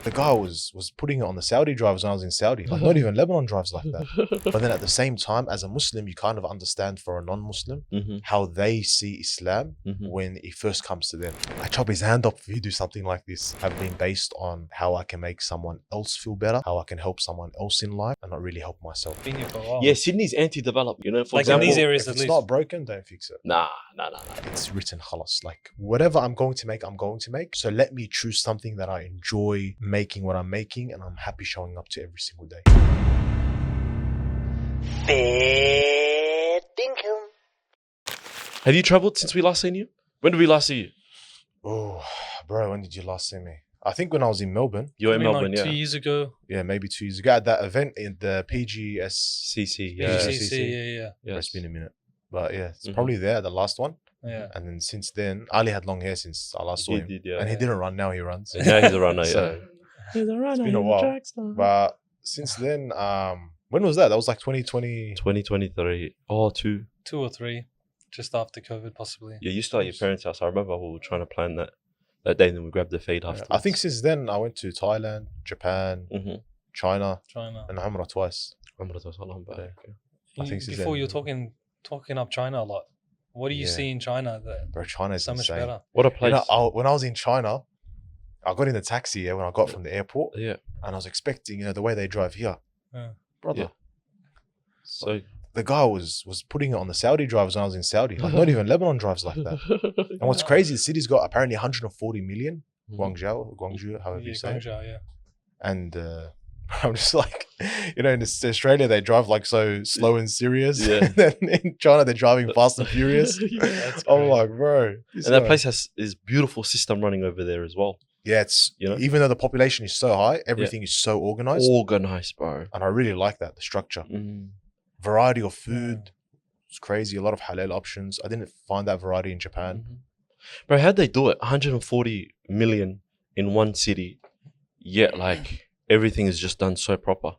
The guy was putting it on the Saudi drivers when I was in Saudi. Like, not even Lebanon drives like that. But then at the same time, as a Muslim, you kind of understand for a non-Muslim how they see Islam when it first comes to them. I chop his hand off if you do something like this. Have been based on how I can make someone else feel better, how I can help someone else in life, and not really help myself. Been here for a while. Yeah, Sydney's anti-development. You know, for like example, in these areas If at it's least. not broken, don't fix it. Nah. It's written khalas. Like, whatever I'm going to make, I'm going to make. So let me choose something that I enjoy making what I'm making, and I'm happy showing up to every single day. FairDinkum. Have you travelled since we last seen you? When did we last see you? Oh, bro, when did you last see me? I think when I was in Melbourne. You were I in mean, Melbourne, like yeah. 2 years ago. Yeah, maybe 2 years ago at that event in the PGS. CC, yeah. PCC, yeah. It's been a minute. But yeah, it's probably there, the last one. Yeah. And then since then, Ali had long hair since I last saw him. Did, yeah. And he didn't run, now he runs. Yeah, he's a runner, yeah. So, He's a runner. it's been a while. But since then, when was that? That was like 2020. 2023. Oh, 2. 2 or 3, just after COVID, possibly. Yeah, you started at your parents' house. I remember we were trying to plan that day, and then we grabbed the fade after. I think since then, I went to Thailand, Japan, China, China. and Umrah twice. Remember that was how long back? Yeah. I think since Before then- you're talking up China a lot. What do you Yeah. see in China that Bro, China is so much insane. better? What a You place. know, when I was in China, I got in the taxi when I got from the airport, Yeah. and I was expecting, the way they drive here. Yeah. Brother, Yeah. So the guy was putting it on the Saudi drivers when I was in Saudi. Like, not even Lebanon drives like that. And what's crazy, the city's got apparently 140 million, Guangzhou, however you say it. Guangzhou, yeah. And I'm just like, in Australia, they drive like so slow and serious. Yeah. And then in China, they're driving fast and furious. That's I'm crazy. like, bro. this and that guy- place has is beautiful system running over there as well. Yeah, it's, You know? even though the population is so high, everything is so organized. Organized, bro. And I really like that, the structure. Mm. Variety of food. It's crazy. A lot of halal options. I didn't find that variety in Japan. Bro, how'd they do it? 140 million in one city, yet like everything is just done so proper.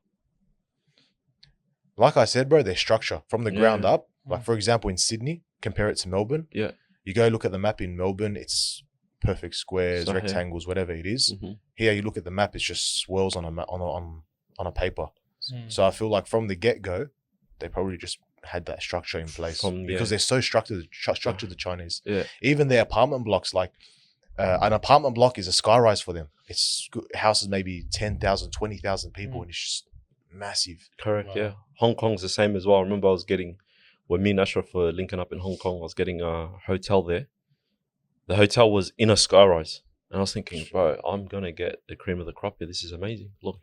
Like I said, bro, their structure from the ground Yeah. up. Like, for example, in Sydney, compare it to Melbourne. Yeah. You go look at the map in Melbourne, it's perfect squares, So, yeah. rectangles, whatever it is. Mhm. Here, you look at the map, it's just swirls on a paper. Mm. So I feel like from the get-go, they probably just had that structure in place because they're so structured, the Chinese. Yeah. Even their apartment blocks, like an apartment block is a skyrise for them. It's houses maybe 10,000, 20,000 people, and it's just massive. Correct, Wow. yeah. Hong Kong's the same as well. I remember when me and Ashraf were linking up in Hong Kong, I was getting a hotel there. The hotel was in a skyrise. And I was thinking, bro, I'm going to get the cream of the crop here. This is amazing. Look,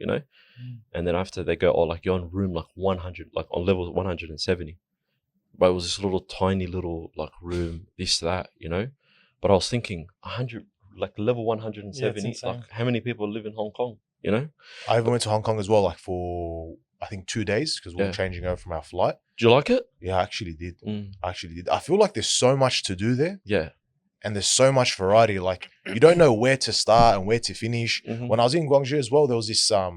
And then after they go, like you're on room like 100, like on level 170. But it was this little tiny little like room, this, that, But I was thinking 100, like level 170, insane. like how many people live in Hong Kong, I even went to Hong Kong as well, like for, I think 2 days, because we were Yeah. changing over from our flight. Do you like it? Yeah, I actually did. I feel like there's so much to do there. Yeah. And there's so much variety. Like, you don't know where to start and where to finish. Mhm. When I was in Guangzhou as well, there was this, there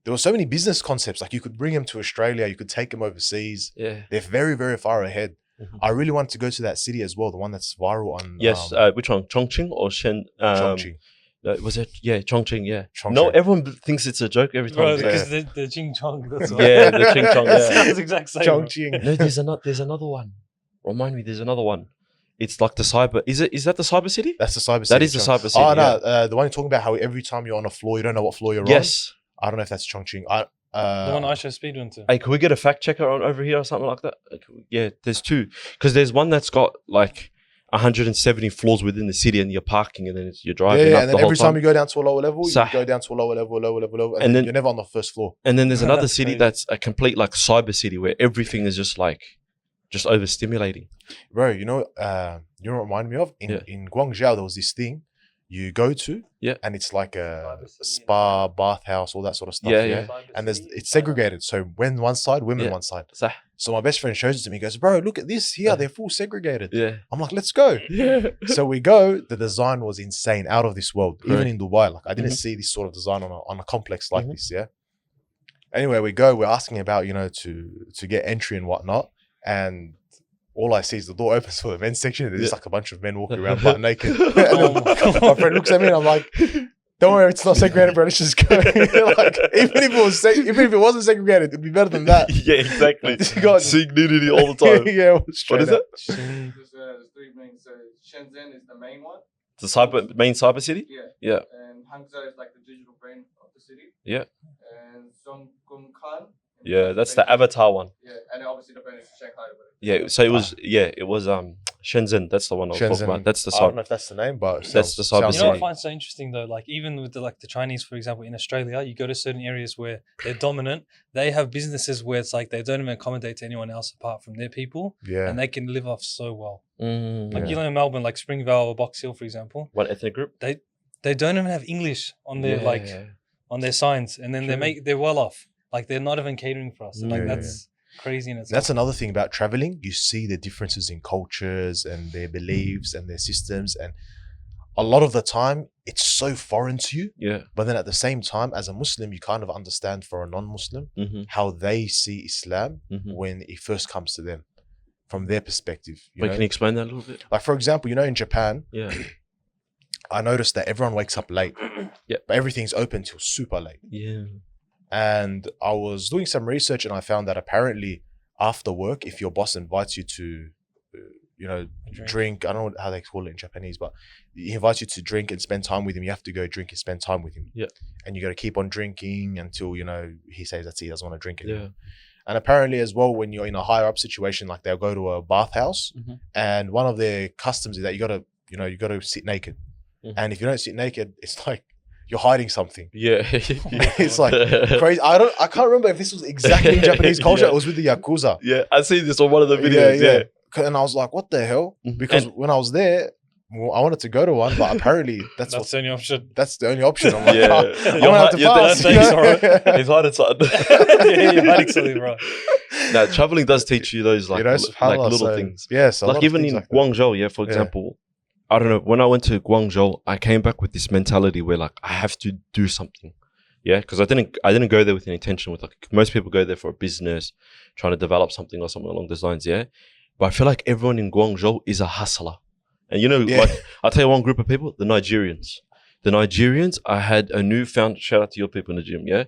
were so many business concepts. Like, you could bring them to Australia, you could take them overseas. Yeah. They're very, very far ahead. Mhm. I really wanted to go to that city as well, the one that's viral on Yes. Which one? Chongqing or Shen? Chongqing. Was it? Yeah, Chongqing. Yeah. Chongqing. No, everyone thinks it's a joke every time. Bro, they say because it. the Ching Chong, that's why. Yeah, the Ching Chong. It Yeah. sounds exact same. bro. Chongqing. No, there's another one. Remind me, there's another one. It's like the cyber. Is that the cyber city? That's the cyber city. That is the cyber city. Oh, no. The one you're talking about, how every time you're on a floor, you don't know what floor you're Yes. on. I don't know if that's Chongqing. The one Aisha Speed went to. Hey, can we get a fact checker on over here or something like that? Yeah, there's 2. Because there's one that's got like 170 floors within the city, and you're parking, and then you're driving yeah, up and the then whole every time you go down to a lower level, you Sah. go down to a lower level, and And then then- you're never on the first floor. And then there's another That's city crazy. that's a complete like cyber city where everything is just overstimulating. Bro, you know what reminded me of? In Guangzhou, there was this thing you go to, Yeah. and it's like a spa, bathhouse, all that sort of stuff. Yeah. And it's segregated. So when one side, women Yeah. one side. Sah. So my best friend shows it to me. He goes, bro, look at this here. Yeah. They're full segregated. Yeah. I'm like, let's go. Yeah. So we go. The design was insane, out of this world. Even Correct. in Dubai, like I didn't see this sort of design on a complex like this. Yeah. Anyway, we go. We're asking about to get entry and whatnot, and all I see is the door opens for the men's section. There's just like a bunch of men walking around butt naked. And Oh then my friend looks at me and I'm like, Don't worry, it's not segregated, bro. Let's just go. Like, even if it wasn't segregated, it'd be better than that. Yeah, exactly. You got- Seeing nudity all the time. Yeah, What is it? There's three main. So Shenzhen is the main one. The main cyber city? Yeah. Yeah. And Hangzhou is like the digital brain of the city. Yeah. And Zhongguancun. Yeah, that's the Avatar one. Yeah, and then obviously the brand is Shanghai. Yeah, so it was Shenzhen. That's the one I was talking about. That's the I don't cyber. know if that's the name, but That's the cyber sounds You know what I city. find so interesting though? Like even with the Chinese, for example, in Australia, you go to certain areas where they're dominant. They have businesses where it's like they don't even accommodate to anyone else apart from their people, Yeah. and they can live off so well. Mm. Like you know, in Melbourne, like Springvale or Box Hill, for example, What ethnic group? they don't even have English on their on their signs, and then they're well off. Like they're not even catering for us. And like Yeah. that's crazy in itself. That's another thing about traveling. You see the differences in cultures and their beliefs and their systems. And a lot of the time, it's so foreign to you. Yeah. But then at the same time, as a Muslim, you kind of understand for a non-Muslim Mm-hmm. how they see Islam Mm-hmm. when it first comes to them from their perspective. You Wait, know? can you explain that a little bit? Like, for example, in Japan, Yeah. I noticed that everyone wakes up late. Yeah. But everything's open till super late. Yeah. And I was doing some research and I found that apparently after work, if your boss invites you to, drink, I don't know how they call it in Japanese, but he invites you to drink and spend time with him, you have to go drink and spend time with him. Yeah. And you got to keep on drinking until, he says that's it, he doesn't want to drink anymore. Yeah. And apparently as well, when you're in a higher up situation, like they'll go to a bathhouse Mhm. and one of their customs is that you got to sit naked. Mhm. And if you don't sit naked, it's like you're hiding something. Yeah. It's like crazy. I can't remember if this was exactly in Japanese culture. Yeah. It was with the Yakuza. Yeah, I see this on one of the videos. Yeah. And I was like, what the hell? Mhm. Because And- when I was there, well, I wanted to go to one, but apparently That's the only option. that's the only option. I'm like, Yeah. I'm gonna have to pass. thanks, alright. He's hiding something. Yeah, you're hiding something, bro. Now, traveling does teach you those like subhanAllah, little so, things. Yeah, so a lot Like of even things in like that. Guangzhou, for example, I don't know. When I went to Guangzhou, I came back with this mentality where like I have to do something. Yeah, because I didn't go there with an intention. With like most people go there for a business, trying to develop something or something along those lines. Yeah, but I feel like everyone in Guangzhou is a hustler, and like I'll tell you one group of people, the Nigerians. The Nigerians, I had a newfound shout out to your people in the gym. Yeah,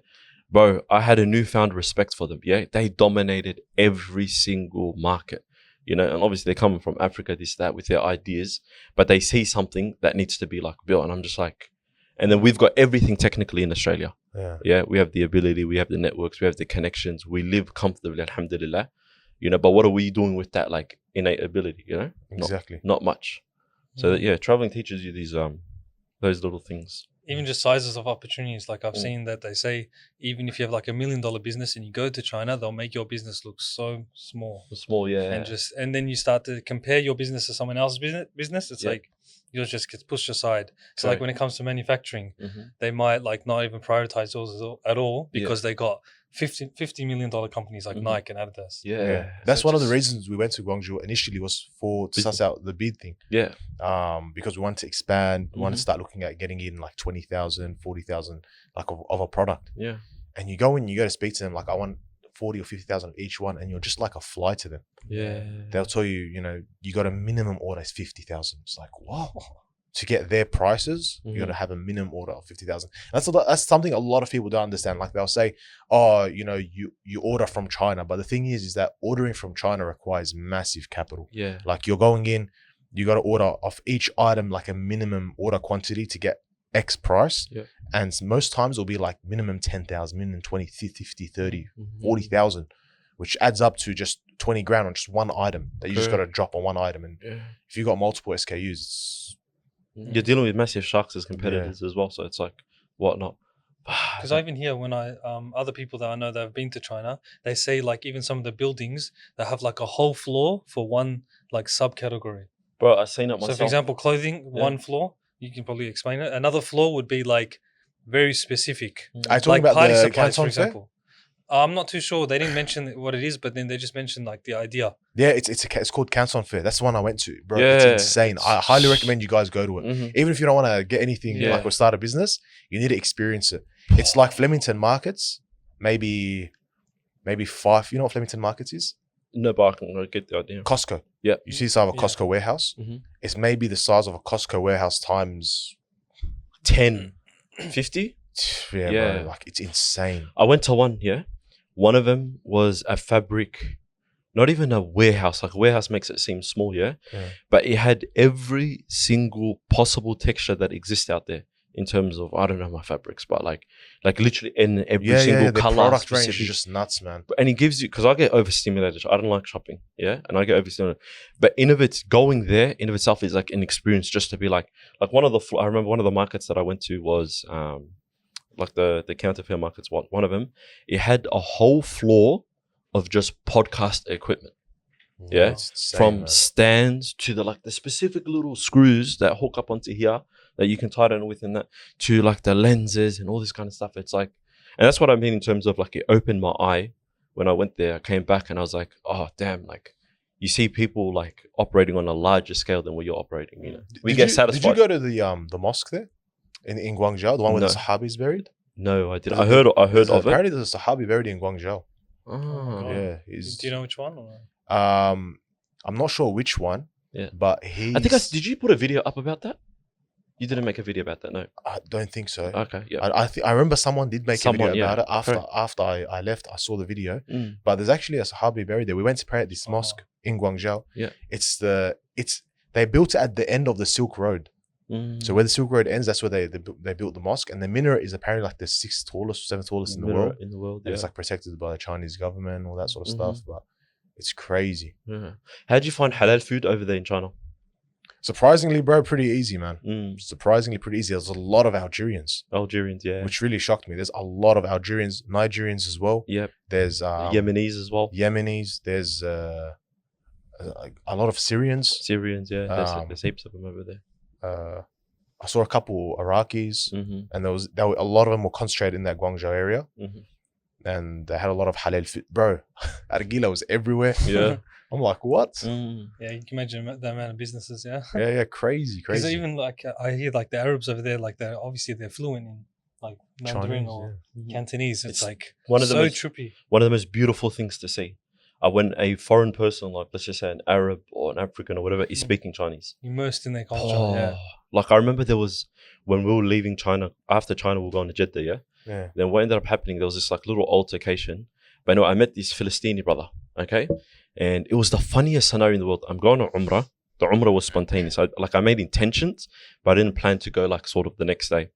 bro, I had a newfound respect for them. Yeah, they dominated every single market. And obviously they're coming from Africa, this, that, with their ideas, but they see something that needs to be like built. And I'm just like, and then we've got everything technically in Australia. Yeah. We have the ability, we have the networks, we have the connections, we live comfortably, alhamdulillah, but what are we doing with that like innate ability, Exactly. Not much. So that, traveling teaches you these, those little things. Even just sizes of opportunities. Like I've seen that they say, even if you have like $1 million business and you go to China, they'll make your business look so small. Small, yeah. And then you start to compare your business to someone else's business. It's Yeah. like yours just gets pushed aside. So Correct. like when it comes to manufacturing, Mhm. they might like not even prioritize yours at all because they got $50 million companies like Mhm. Nike and Adidas. Yeah. That's So one of the just- reasons we went to Guangzhou initially was to Business. suss out the bead thing. Yeah. Because we wanted to expand, we wanted to Mhm. start looking at getting in like 20,000, 40,000 like of a product. Yeah. And you go to speak to them like I want 40 or 50,000 of each one, and you're just like a fly to them. Yeah. They'll tell you, you got a minimum order is 50,000. It's like, what? To get their prices, you got to have a minimum order of 50,000. That's something a lot of people don't understand. Like they'll say, oh, you order from China, but the thing is that ordering from China requires massive capital. Yeah. Like you're going in, you got to order of each item like a minimum order quantity to get X price. Yeah. And most times it'll be like minimum 10,000, minimum 20, 50, 30, Mhm. 40,000, which adds up to just 20 grand on just one item that you just got to drop on one item. And Yeah. if you got multiple SKUs, You're dealing with massive sharks as competitors as well, so it's like whatnot. Because I even hear when other people that I know that have been to China, they say like even some of the buildings that have like a whole floor for one like subcategory. Bro, I've seen it myself. So for example, clothing, Yeah. one floor, you can probably explain it. Another floor would be like very specific, I talking like about party the supplies, for Canton Fair? example. I'm not too sure. They didn't mention what it is, but then they just mentioned like the idea. Yeah, it's called Canton Fair. That's the one I went to, bro. Yeah. It's insane. I highly recommend you guys go to it. Mhm. Even if you don't want to get anything Yeah. like or start a business, you need to experience it. It's like Flemington Markets, maybe 5. You know what Flemington Markets is? No, but I can get the idea. Costco. Yeah. You see the size of a Yeah. Costco warehouse? Mhm. It's maybe the size of a Costco warehouse times 10. 50? Yeah, bro, like it's insane. I went to one, yeah. One of them was a fabric, not even a warehouse. Like a warehouse makes it seem small, yeah. But it had every single possible texture that exists out there in terms of, I don't know my fabrics, but like literally in every single color. The product range is just nuts, man. And it gives you, because I get overstimulated. I don't like shopping, yeah, and I get overstimulated. But going there in of itself is like an experience just to be like one of the. I remember one of the markets that I went to was like the counterfeit markets. One of them, it had a whole floor of just podcast equipment. Yeah, insane, from man. Stands to the specific little screws that hook up onto here that you can tighten within that, to like the lenses and all this kind of stuff. It's like, and that's what I mean in terms of like, it opened my eye when I went there. I came back and I was like, oh damn, like you see people like operating on a larger scale than what you're operating. You know, we get satisfied. Did you go to the mosque there in Guangzhou, the one where the Sahabis buried? No, I didn't. I heard of it. Apparently, there's a Sahabi buried in Guangzhou. Oh, yeah. Do you know which one? Or? I'm not sure which one. Yeah, but he. I think did you put a video up about that? You didn't make a video about that, no? I don't think so. Okay, yeah. I remember someone did make a video about it after I left. I saw the video, but there's actually a Sahabi buried there. We went to pray at this mosque in Guangzhou. Yeah, they built it at the end of the Silk Road. So where the Silk Road ends, that's where they built the mosque, and the minaret is apparently like the 6th tallest, 7th tallest in the world. And it's like protected by the Chinese government, all that sort of stuff. But it's crazy. Yeah. How did you find halal food over there in China? Surprisingly, bro, pretty easy, man. Surprisingly pretty easy. There's a lot of Algerians. Yeah. Which really shocked me. There's a lot of Algerians, Nigerians as well. Yep. There's Yemenis as well. Yemenis. There's a lot of Syrians. Yeah. There's heaps of them over there. I saw a couple Iraqis, and there were a lot of them were concentrated in that Guangzhou area, and they had a lot of halal food. Bro, argila was everywhere. Yeah, I'm like, what? Yeah, you can imagine the amount of businesses. Yeah, crazy. Because even like I hear like the Arabs over there, like they're fluent in like Mandarin or Cantonese. It's like trippy. One of the most beautiful things to see. When a foreign person, like let's just say an Arab or an African or whatever, is speaking Chinese. Immersed in their culture, Like I remember there was, when we were leaving China, after China we were going to Jeddah, yeah. Then what ended up happening, there was this like little altercation. But anyway, I met this Philistini brother, okay? And it was the funniest scenario in the world. I'm going on Umrah. The Umrah was spontaneous. I made intentions, but I didn't plan to go like sort of the next day.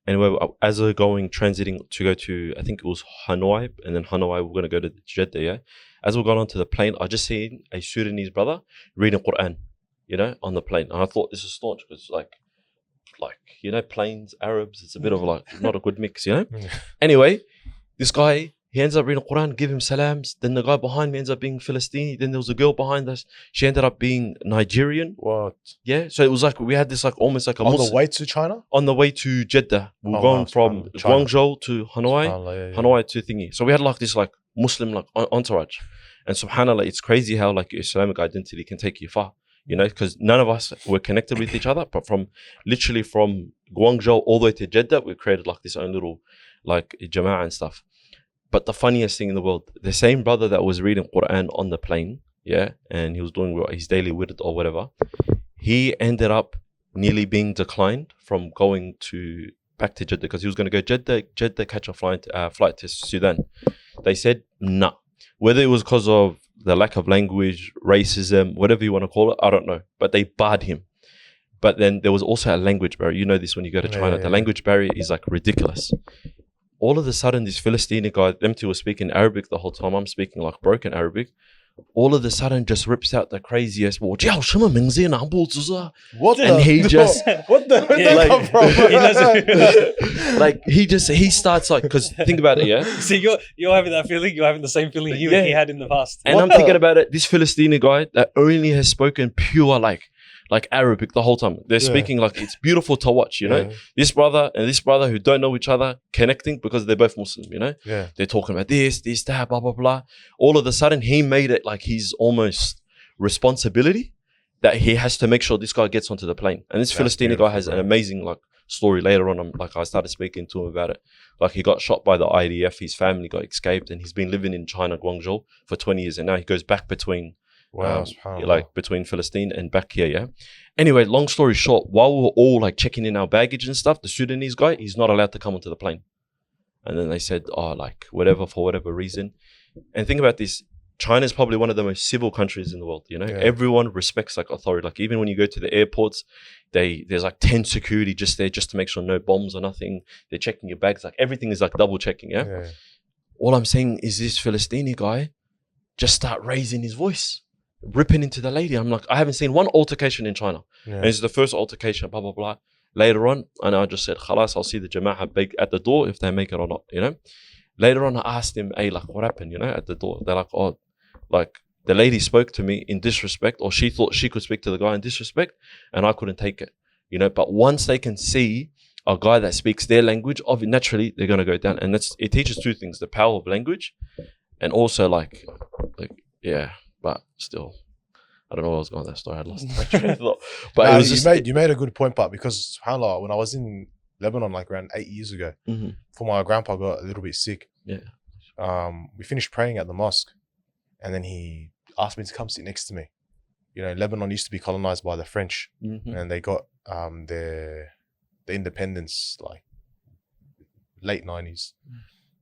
Anyway, as we're transiting to go to, I think it was Hanoi, and then Hanoi, we're going to go to Jeddah, yeah? As we're going onto the plane, I just seen a Sudanese brother reading Quran, on the plane. And I thought this is staunch because like, planes, Arabs, it's a bit of like, not a good mix, Anyway, this guy, he ends up reading Quran, give him salams. Then the guy behind me ends up being Philistini. Then there was a girl behind us. She ended up being Nigerian. What? Yeah. So it was like, we had this like almost like a On the way to China? On the way to Jeddah. We were going from Guangzhou to Hanoi, Hanoi to thingy. So we had like this like Muslim like entourage. And subhanAllah, it's crazy how like your Islamic identity can take you far. Because none of us were connected with each other, but literally from Guangzhou all the way to Jeddah, we created like this own little like jama'ah and stuff. But the funniest thing in the world, the same brother that was reading Quran on the plane, and he was doing his daily wird or whatever, he ended up nearly being declined from going back to Jeddah because he was going to go Jeddah, catch a flight to Sudan. They said nah. Whether it was because of the lack of language, racism, whatever you want to call it, I don't know. But they barred him. But then there was also a language barrier. You know this when you go to China. The language barrier is like ridiculous. All of a sudden, this Philistine guy, them two were speaking Arabic the whole time. I'm speaking like broken Arabic. All of a sudden, just rips out the craziest word. What? And he just... What the? Like, he starts like... Because think about it, yeah? See, you're having that feeling. You're having the same feeling he had in the past. And I'm thinking about it. This Philistine guy that only has spoken pure like Arabic the whole time. They're speaking like it's beautiful to watch, This brother and this brother who don't know each other connecting because they're both Muslim, Yeah. They're talking about this, that, blah, blah, blah. All of a sudden, he made it like his almost responsibility that he has to make sure this guy gets onto the plane. And this Philistine guy has an amazing like story later on. I started speaking to him about it. Like he got shot by the IDF, his family got escaped, and he's been living in China, Guangzhou for 20 years. And now he goes back between Wow, subhanallah. like between Palestine and back here, yeah. Anyway, long story short, while we were all like checking in our baggage and stuff, the Sudanese guy, he's not allowed to come onto the plane. And then they said, oh, like whatever, for whatever reason. And think about this. China is probably one of the most civil countries in the world, you know. Yeah. Everyone respects like authority. Like even when you go to the airports, there's like 10 security just there just to make sure no bombs or nothing. They're checking your bags. Like everything is like double checking, yeah? All I'm saying is this Philistini guy just start raising his voice, ripping into the lady. I'm like, I haven't seen one altercation in China. And it's the first altercation, blah, blah, blah. Later on, and I just said, khalas, I'll see the Jama'ah beg at the door if they make it or not, you know. Later on, I asked him, hey, like, what happened, you know, at the door? They're like, oh, like, the lady spoke to me in disrespect, or she thought she could speak to the guy in disrespect, and I couldn't take it, you know. But once they can see a guy that speaks their language, naturally, they're going to go down. And it teaches two things, the power of language, and also, like, yeah, but still. I don't know where I was going with that story. I lost my train of thought. But it was you made a good point, but because subhanAllah, when I was in Lebanon like around 8 years ago, before my grandpa got a little bit sick, we finished praying at the mosque, and then he asked me to come sit next to me. You know, Lebanon used to be colonized by the French, and they got their independence like late 90s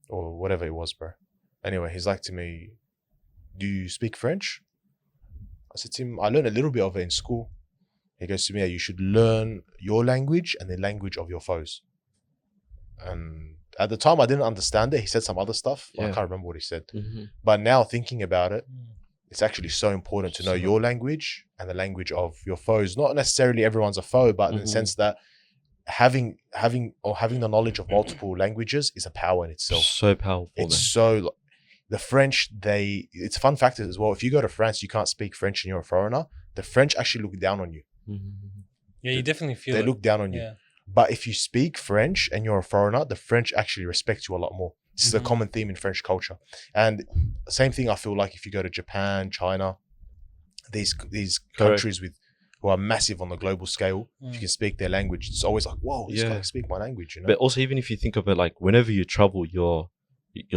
or whatever it was, bro. Anyway, he's like to me, do you speak French? I said to him, I learned a little bit of it in school. He goes to me, you should learn your language and the language of your foes. And at the time, I didn't understand it. He said some other stuff. I can't remember what he said. But now thinking about it, it's actually so important to know your language and the language of your foes. Not necessarily everyone's a foe, but in the sense that having the knowledge of multiple languages is a power in itself. So powerful. The French, it's a fun fact as well. If you go to France, you can't speak French and you're a foreigner. The French actually look down on you. Yeah, you definitely feel they look down on you. But if you speak French and you're a foreigner, the French actually respect you a lot more. This is a common theme in French culture. And same thing I feel like if you go to Japan, China, these countries who are massive on the global scale, if you can speak their language, it's always like, whoa, this guy can speak my language, you know? But also, even if you think of it, like whenever you travel, you're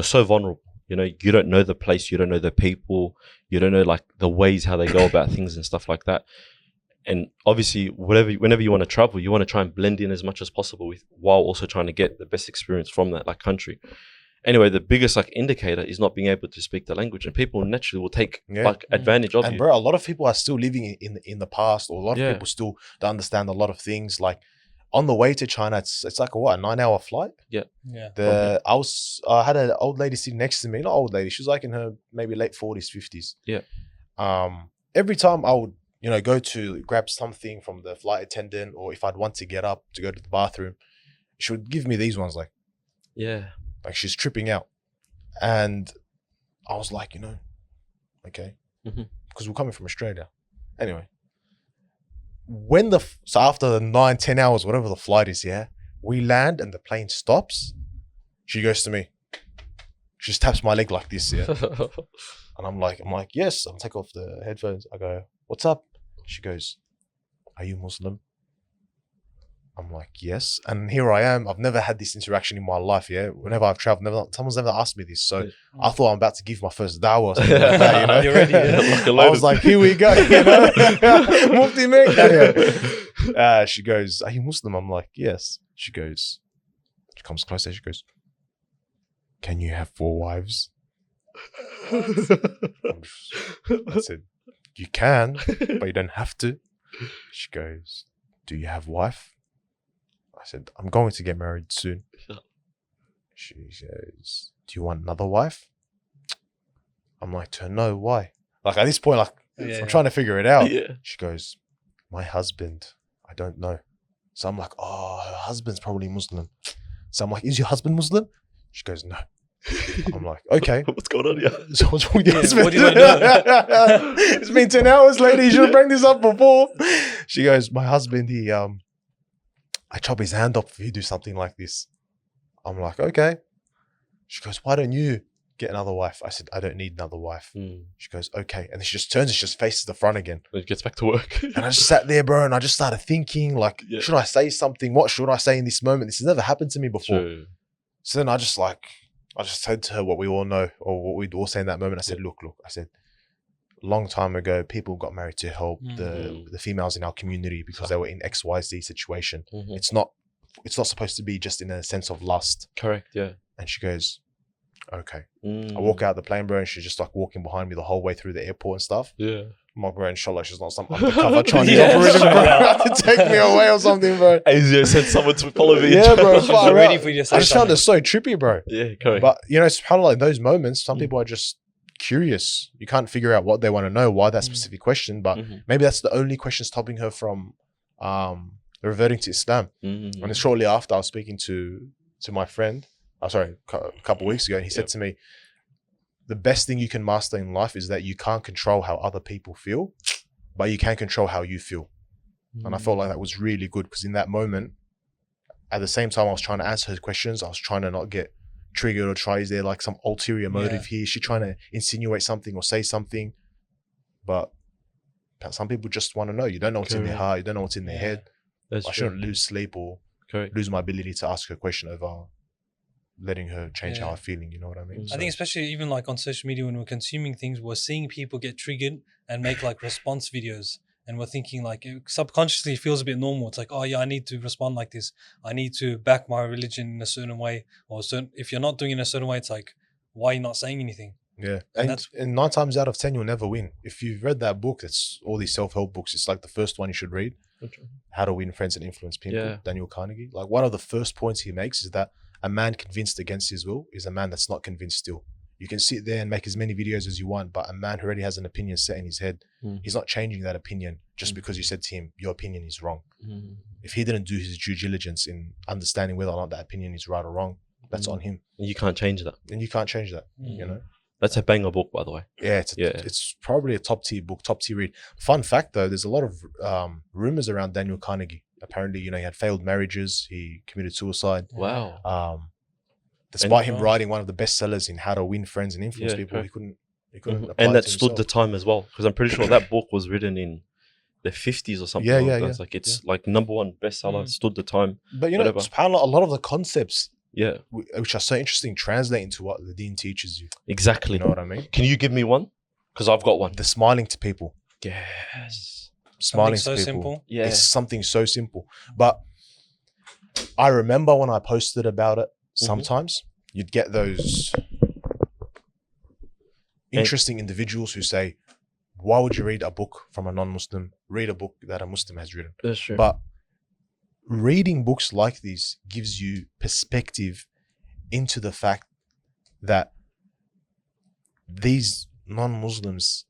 so vulnerable. You know, you don't know the place, you don't know the people, you don't know like the ways how they go about things and stuff like that. And obviously, whenever you want to travel, you want to try and blend in as much as possible while also trying to get the best experience from that like country. Anyway, the biggest like indicator is not being able to speak the language, and people naturally will take like advantage of you. And bro, a lot of people are still living in the past, or a lot of people still don't understand a lot of things. Like on the way to China, it's like a 9-hour flight. I had an old lady sitting next to me, not old lady, she was like in her maybe late 40s, 50s. Every time I would, go to grab something from the flight attendant, or if I'd want to get up to go to the bathroom, she would give me these ones like she's tripping out. And I was like, okay, because we're coming from Australia. Anyway, so after the 9-10 hours, whatever the flight is, we land and the plane stops. She goes to me, she just taps my leg like this, and I'm like, yes. I'll take off the headphones. I go, what's up? She goes, are you Muslim? I'm like, yes. And here I am. I've never had this interaction in my life. Whenever I've traveled, someone's never asked me this. So I thought I'm about to give my first dawah or something like that, You're ready. I was like, here we go. Mufti mate. She goes, are you Muslim? I'm like, yes. She comes closer. She goes, can you have 4 wives? I said, you can, but you don't have to. She goes, do you have wife? I said, I'm going to get married soon. She says, do you want another wife? I'm like, to her, no, why? Like at this point, I'm trying to figure it out. She goes, my husband, I don't know. So I'm like, oh, her husband's probably Muslim. So I'm like, is your husband Muslim? She goes, no. I'm like, okay. What's going on here? So what's wrong with your husband? What do you want to do? It's been 10 hours, lady. You should have brought this up before. She goes, my husband, I chop his hand off if you do something like this. I'm like, okay. She goes, why don't you get another wife? I said, I don't need another wife. She goes, okay. And then she just turns and she just faces the front again. And gets back to work. And I just sat there, bro, and I just started thinking, like, should I say something? What should I say in this moment? This has never happened to me before. True. So then I just said to her what we all know, or what we'd all say in that moment. I said, look. I said, long time ago, people got married to help Mm. the females in our community because they were in XYZ situation. Mhm. It's not supposed to be just in a sense of lust. Correct. Yeah. And she goes, okay. Mm. I walk out the plane, bro, and she's just like walking behind me the whole way through the airport and stuff. Yeah. I'm like, bro, inshallah, she's not some undercover Chinese Yeah. operation, bro. Have to take me away or something, bro. Asia sent someone to follow me. Yeah, bro. I was far ready out. for you to I say just found something. it so trippy, bro. Yeah. Correct. But you know, subhanAllah, in those moments, some Mm. people are just curious. You can't figure out what they want to know, why that Mm. specific question, but Mhm. maybe that's the only question stopping her from reverting to Islam. Mhm. And then shortly after, I was speaking to my friend, a couple of weeks ago, and he said Yep. to me, the best thing you can master in life is that you can't control how other people feel, but you can control how you feel. And I felt like that was really good because in that moment, at the same time I was trying to answer her questions, I was trying to not get triggered or try, is there like some ulterior motive here? Is she trying to insinuate something or say something? But some people just want to know. You don't know what's in their Correct. heart. You don't know what's in their Yeah. head. That's I true. shouldn't lose sleep or Correct. lose my ability to ask her a question over letting her change how Yeah. I'm feeling. You know what I mean? Mm. I think especially even like on social media when we're consuming things, we're seeing people get triggered and make like response videos. And we're thinking like it subconsciously feels a bit normal. It's like, oh yeah, I need to respond like this. I need to back my religion in a certain way. Or if you're not doing it in a certain way, it's like, why are you not saying anything? Yeah. And And 9 times out of 10, you'll never win. If you've read that book, it's all these self-help books. It's like the first one you should read. How to Win Friends and Influence People, Yeah. Daniel Carnegie. Like one of the first points he makes is that a man convinced against his will is a man that's not convinced still. You can sit there and make as many videos as you want, but a man who already has an opinion set in his head, he's not changing that opinion just because you said to him, your opinion is wrong. Mm. If he didn't do his due diligence in understanding whether or not that opinion is right or wrong, that's on him. You can't change that. And you can't change that, Mm. you know? That's a banger book, by the way. Yeah, Yeah. it's probably a top tier book, top tier read. Fun fact though, there's a lot of rumors around Daniel Carnegie. Apparently, you know, he had failed marriages, he committed suicide. Wow. Despite him gosh. writing one of the bestsellers in How to Win Friends and Influence Yeah, People, correct. he couldn't Mhm. apply And it that to stood the himself. time as well, because I'm pretty sure that book was written in the 50s or something. Yeah, like yeah, that. yeah. It's like it's like #1 bestseller, Mm. stood the time. But you know, whatever. subhanAllah, a lot of the concepts Yeah, which are so interesting translate into what the deen teaches you. exactly. You know what I mean? Can you give me one? Because I've got one. The smiling to people. Yes. Smiling so to people. simple. Yeah. It's something so simple. But I remember when I posted about it, sometimes you'd get those interesting individuals who say, why would you read a book from a non-Muslim? Read a book that a Muslim has written. That's true. But reading books like these gives you perspective into the fact that these non-Muslims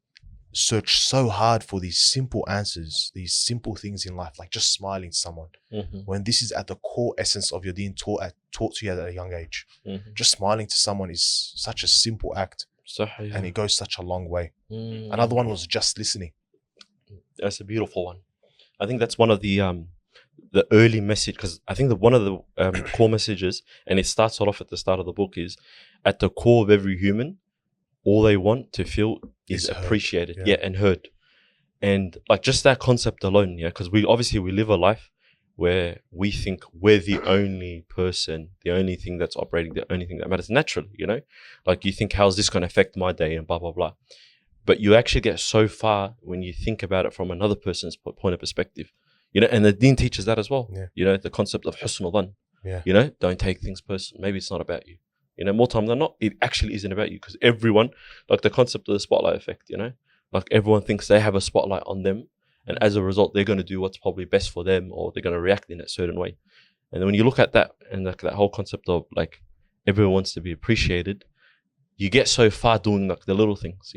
search so hard for these simple answers, these simple things in life, like just smiling to someone, Mhm. when this is at the core essence of your deen taught to you at a young age. Mhm. Just smiling to someone is such a simple act Sahih. and it goes such a long way. Mm. Another one was just listening. That's a beautiful one. I think that's one of the early message, because I think that one of the core messages, and it starts off at the start of the book, is at the core of every human, all they want to feel is Is heard. appreciated, Yeah. and heard. And like just that concept alone, because we live a life where we think we're the only person, the only thing that's operating, the only thing that matters naturally, like you think, how's this going to affect my day and blah, blah, blah. But you actually get so far when you think about it from another person's point of perspective, and the deen teaches that as well. Yeah. The concept of husn dhan. Yeah. Don't take things personal. Maybe it's not about you. More time than not, it actually isn't about you, because everyone, like the concept of the spotlight effect, like everyone thinks they have a spotlight on them. And as a result, they're going to do what's probably best for them, or they're going to react in a certain way. And then when you look at that and like that whole concept of like everyone wants to be appreciated, you get so far doing like the little things,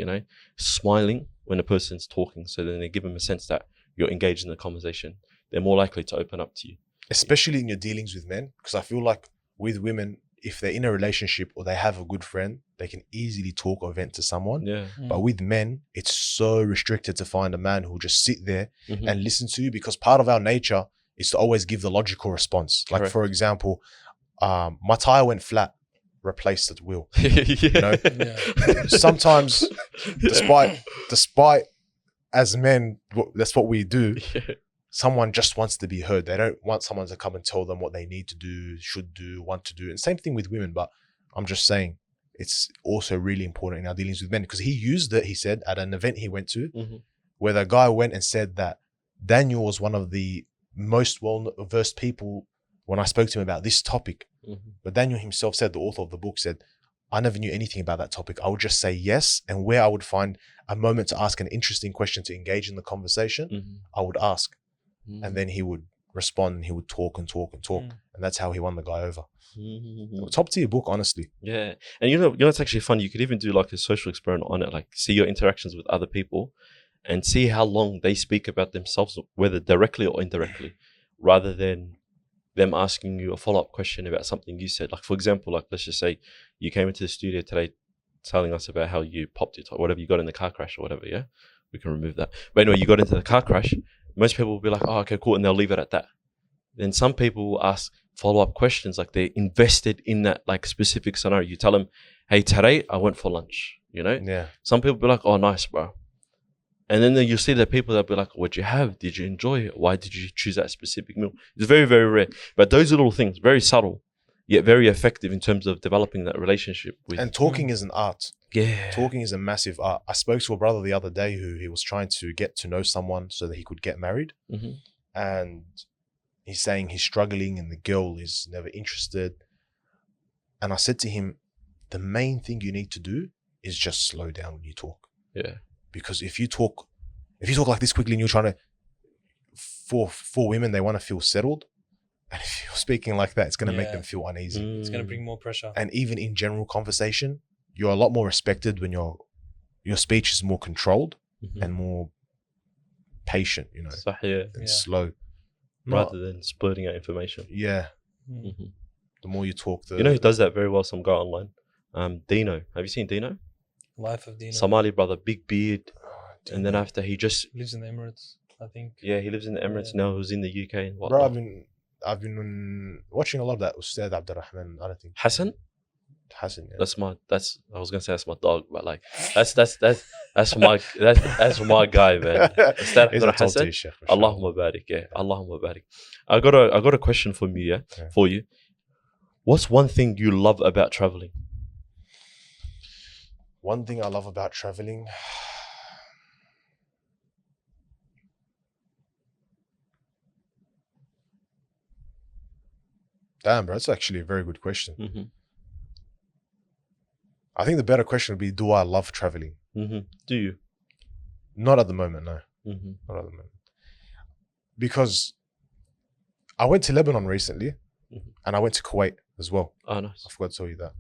smiling when a person's talking. So then they give them a sense that you're engaged in the conversation. They're more likely to open up to you. Especially in your dealings with men, because I feel like with women, if they're in a relationship or they have a good friend, they can easily talk or vent to someone. Yeah. But with men, it's so restricted to find a man who will just sit there Mhm. and listen to you, because part of our nature is to always give the logical response. Like, Correct. for example, my tire went flat, replaced the wheel. yeah. Yeah. Sometimes, despite as men, that's what we do. Someone just wants to be heard. They don't want someone to come and tell them what they need to do, should do, want to do. And same thing with women. But I'm just saying, it's also really important in our dealings with men, because he used it, he said, at an event he went to, where the guy went and said that Daniel was one of the most well-versed people when I spoke to him about this topic. But Daniel himself said, the author of the book said, I never knew anything about that topic. I would just say yes, and where I would find a moment to ask an interesting question to engage in the conversation, I would ask. And then he would respond, and he would talk and talk and talk. And that's how he won the guy over. Top tier book, honestly. Yeah. And you know, it's actually fun. You could even do like a social experiment on it, like see your interactions with other people and see how long they speak about themselves, whether directly or indirectly, rather than them asking you a follow-up question about something you said. Like, for example, like, let's just say you came into the studio today telling us about how you popped your top, whatever, you got in the car crash or whatever, yeah? We can remove that. But anyway, you got into the car crash. Most people will be like, oh, okay, cool, and they'll leave it at that. Then some people will ask follow-up questions, like they're invested in that like specific scenario. You tell them, hey, today I went for lunch, you know? Yeah. Some people be like, oh, nice, bro. And then you'll see the people that'll be like, what'd you have? Did you enjoy it? Why did you choose that specific meal? It's very, very rare. But those little things, very subtle, yet very effective in terms of developing that relationship with. And talking is an art. Yeah. Talking is a massive art. I spoke to a brother the other day who he was trying to get to know someone so that he could get married. And he's saying he's struggling and the girl is never interested. And I said to him, the main thing you need to do is just slow down when you talk. Yeah. Because if you talk like this quickly and you're trying to, for women, they want to feel settled. And if you're speaking like that, it's going to make them feel uneasy. It's going to bring more pressure. And even in general conversation, you're a lot more respected when your speech is more controlled and more patient, you know, and slow. Rather than splurting out information. Yeah. The more you talk, you know who does that very well? Some guy online. Dino. Have you seen Dino? Life of Dino. Somali brother, big beard. And then after he just lives in the Emirates, I think. Yeah, he lives in the Emirates now. Who's in the UK and Bro, whatnot. I've been watching a lot of that Ustad Abdurrahman. I don't think Hassan. Hassan. Yeah. I was gonna say that's my dog, but like that's my guy, man. Ustad Abdurrahman Hassan. Allahumma barik, yeah. Allahumma barik. I got a question for you, for you. What's one thing you love about traveling? One thing I love about traveling. Damn, bro, that's actually a very good question. I think the better question would be, do I love traveling? Do you? Not at the moment, no. Not at the moment. Because I went to Lebanon recently and I went to Kuwait as well. Oh, nice. I forgot to tell you that.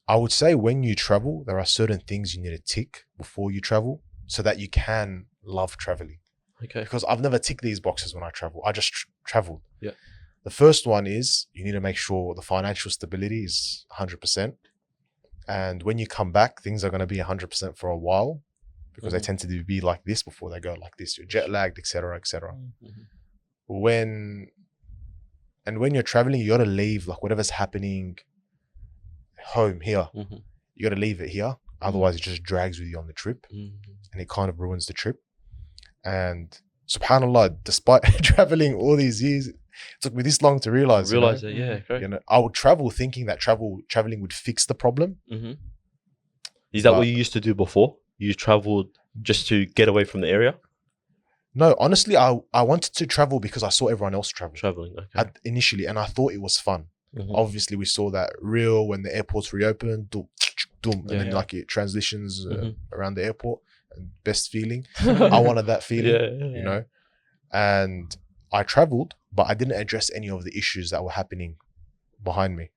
I would say when you travel, there are certain things you need to tick before you travel so that you can love traveling. Okay. Because I've never ticked these boxes when I travel. I just traveled. Yeah. The first one is you need to make sure the financial stability is 100%. And when you come back, things are going to be 100% for a while because they tend to be like this before they go like this. You're jet lagged, etc., etc. When you're traveling, you got to leave like whatever's happening home here. You got to leave it here. Otherwise, it just drags with you on the trip and it kind of ruins the trip. And subhanAllah, despite traveling all these years, it took me this long to realize that, yeah, great. You know, I would travel thinking that traveling would fix the problem. Is that what you used to do before? You traveled just to get away from the area? No, honestly, I wanted to travel because I saw everyone else traveling okay. Initially, and I thought it was fun. Obviously, we saw that reel when the airports reopened, and then like it transitions around the airport. Best feeling. I wanted that feeling, you know. And I traveled, but I didn't address any of the issues that were happening behind me.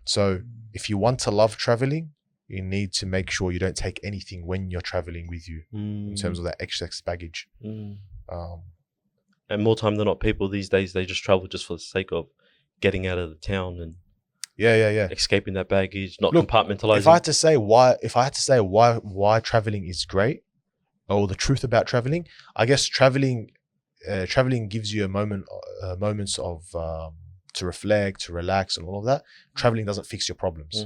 So if you want to love traveling, you need to make sure you don't take anything when you're traveling with you in terms of that excess baggage. And more time than not, people these days, they just travel just for the sake of getting out of the town and escaping that baggage, not compartmentalizing. If I had to say why traveling is great, or the truth about traveling, I guess traveling gives you moments of to reflect, to relax, and all of that. Traveling doesn't fix your problems.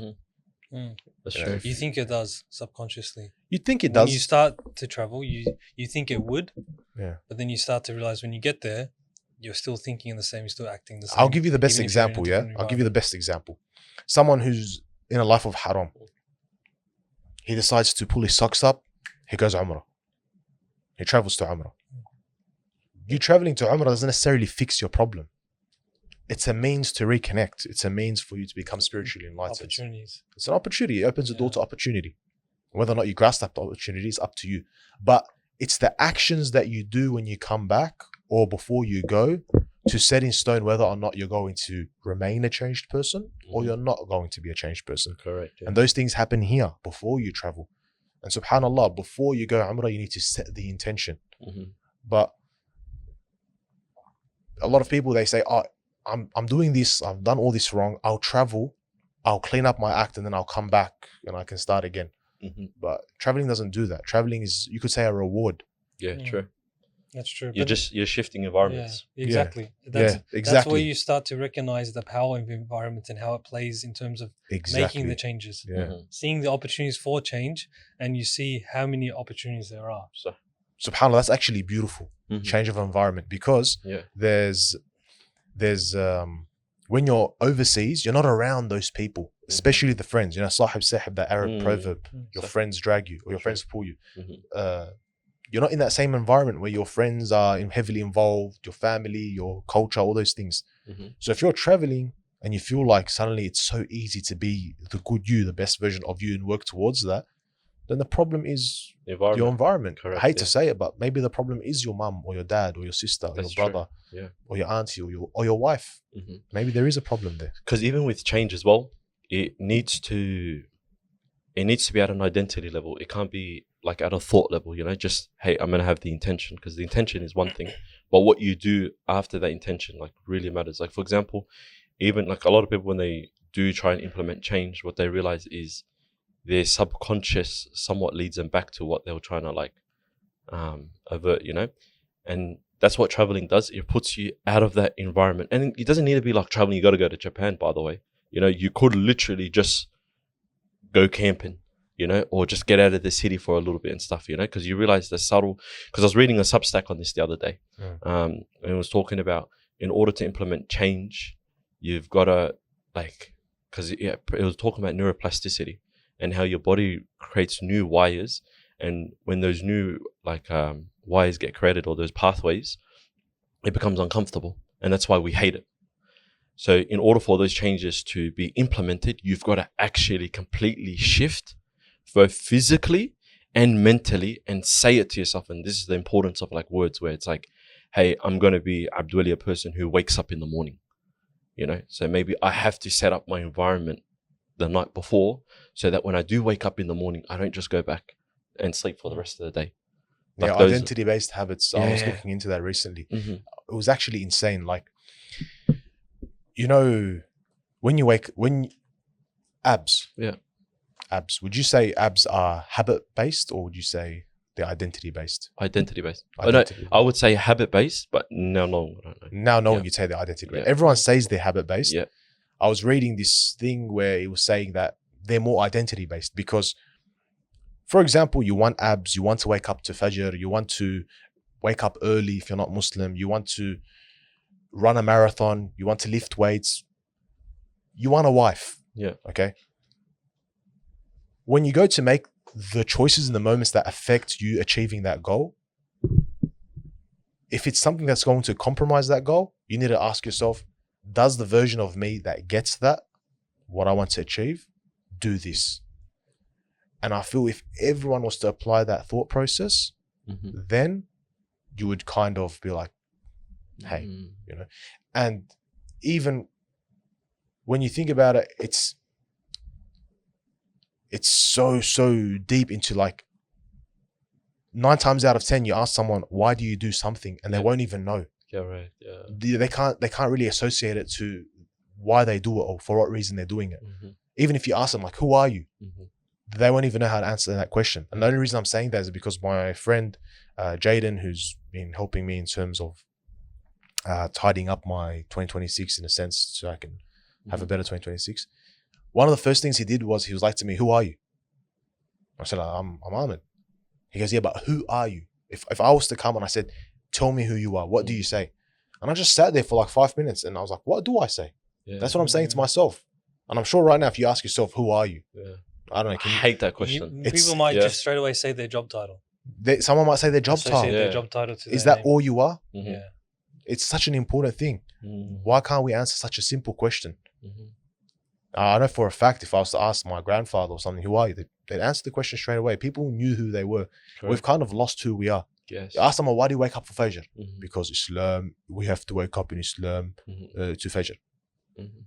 That's true. You think it does subconsciously. You think it does. When you start to travel, you think it would. Yeah. But then you start to realize when you get there, you're still thinking the same, you're still acting the same. I'll give you the best example, I'll give you the best example. Someone who's in a life of haram. He decides to pull his socks up. He goes Umrah. He travels to Umrah. You traveling to Umrah doesn't necessarily fix your problem. It's a means to reconnect. It's a means for you to become spiritually enlightened. Opportunities. It's an opportunity. It opens the door to opportunity. Whether or not you grasp that opportunity is up to you. But it's the actions that you do when you come back or before you go to set in stone whether or not you're going to remain a changed person or you're not going to be a changed person. Correct. Yeah. And those things happen here before you travel. And subhanAllah, before you go Umrah, you need to set the intention. But a lot of people, they say, oh, I'm doing this, I've done all this wrong, I'll travel, I'll clean up my act and then I'll come back and I can start again. But traveling doesn't do that. Traveling is, you could say, a reward. Yeah, true. That's true. You're shifting environments. Yeah, exactly. Exactly. That's where you start to recognize the power of the environment and how it plays in terms of making the changes. Seeing the opportunities for change, and you see how many opportunities there are. So, subhanAllah, that's actually beautiful. Change of environment, because there's when you're overseas, you're not around those people, especially the friends. You know, Sahib Sahib, that Arab proverb, your friends drag you or your friends pull you. You're not in that same environment where your friends are heavily involved, your family, your culture, all those things. So if you're traveling and you feel like suddenly it's so easy to be the good you, the best version of you, and work towards that, then the problem is your environment. Correct, I hate to say it, but maybe the problem is your mum or your dad or your sister or your brother or your auntie or your wife. Maybe there is a problem there. Because even with change as well, it needs to be at an identity level. It can't be like at a thought level, you know, just, hey, I'm going to have the intention, because the intention is one thing, but what you do after that intention like really matters. Like, for example, even like a lot of people, when they do try and implement change, what they realize is their subconscious somewhat leads them back to what they were trying to like avert, you know. And that's what traveling does. It puts you out of that environment. And it doesn't need to be like traveling, you got to go to Japan, by the way. You know, you could literally just go camping, you know, or just get out of the city for a little bit and stuff, you know, because you realize the subtle, because I was reading a Substack on this the other day, and it was talking about, in order to implement change, you've got to like, because it was talking about neuroplasticity and how your body creates new wires, and when those new like wires get created, or those pathways, it becomes uncomfortable, and that's why we hate it. So in order for those changes to be implemented, you've got to actually completely shift, both physically and mentally, and say it to yourself. And this is the importance of like words, where it's like, hey, I'm going to be Abdulli, a person who wakes up in the morning, you know? So maybe I have to set up my environment the night before, so that when I do wake up in the morning, I don't just go back and sleep for the rest of the day. Like identity-based habits. I was looking into that recently. It was actually insane. Like, you know, abs. Abs. Would you say abs are habit-based, or would you say they're identity-based? Identity-based. I would say habit-based, but now you'd say they're identity-based. Everyone says they're habit-based. I was reading this thing where it was saying that they're more identity-based, because, for example, you want abs, you want to wake up to Fajr, you want to wake up early if you're not Muslim, you want to run a marathon, you want to lift weights, you want a wife. Okay. When you go to make the choices in the moments that affect you achieving that goal, if it's something that's going to compromise that goal, you need to ask yourself, does the version of me that gets that, what I want to achieve, do this? And I feel if everyone was to apply that thought process, then you would kind of be like, hey, you know. And even when you think about it, it's so deep into, like, 9 times out of 10 you ask someone, why do you do something, and they won't even know. They can't really associate it to why they do it or for what reason they're doing it. Even if you ask them, like, who are you, they won't even know how to answer that question. And the only reason I'm saying that is because my friend Jaden, who's been helping me in terms of tidying up my 2026 in a sense, so I can have a better 2026. One of the first things he did was, he was like to me, who are you? I said, I'm Ahmed. He goes, yeah, but who are you? If I was to come and I said, tell me who you are, what do you say? And I just sat there for like 5 minutes, and I was like, what do I say? That's what I'm saying to myself. And I'm sure right now, if you ask yourself, who are you? Yeah. I don't know. I hate that question. People might just straight away say their job title. Someone might say their job Associate title. their job title to Is their that name. all you are? Mhm. Yeah. It's such an important thing. Mhm. Why can't we answer such a simple question? Mhm. I know for a fact, if I was to ask my grandfather or something, who are you? They'd answer the question straight away. People knew who they were. Correct. We've kind of lost who we are. Yes. You ask someone, why do you wake up for Fajr? Mhm. Because Islam, we have to wake up in Islam Mhm. to Fajr. Mhm.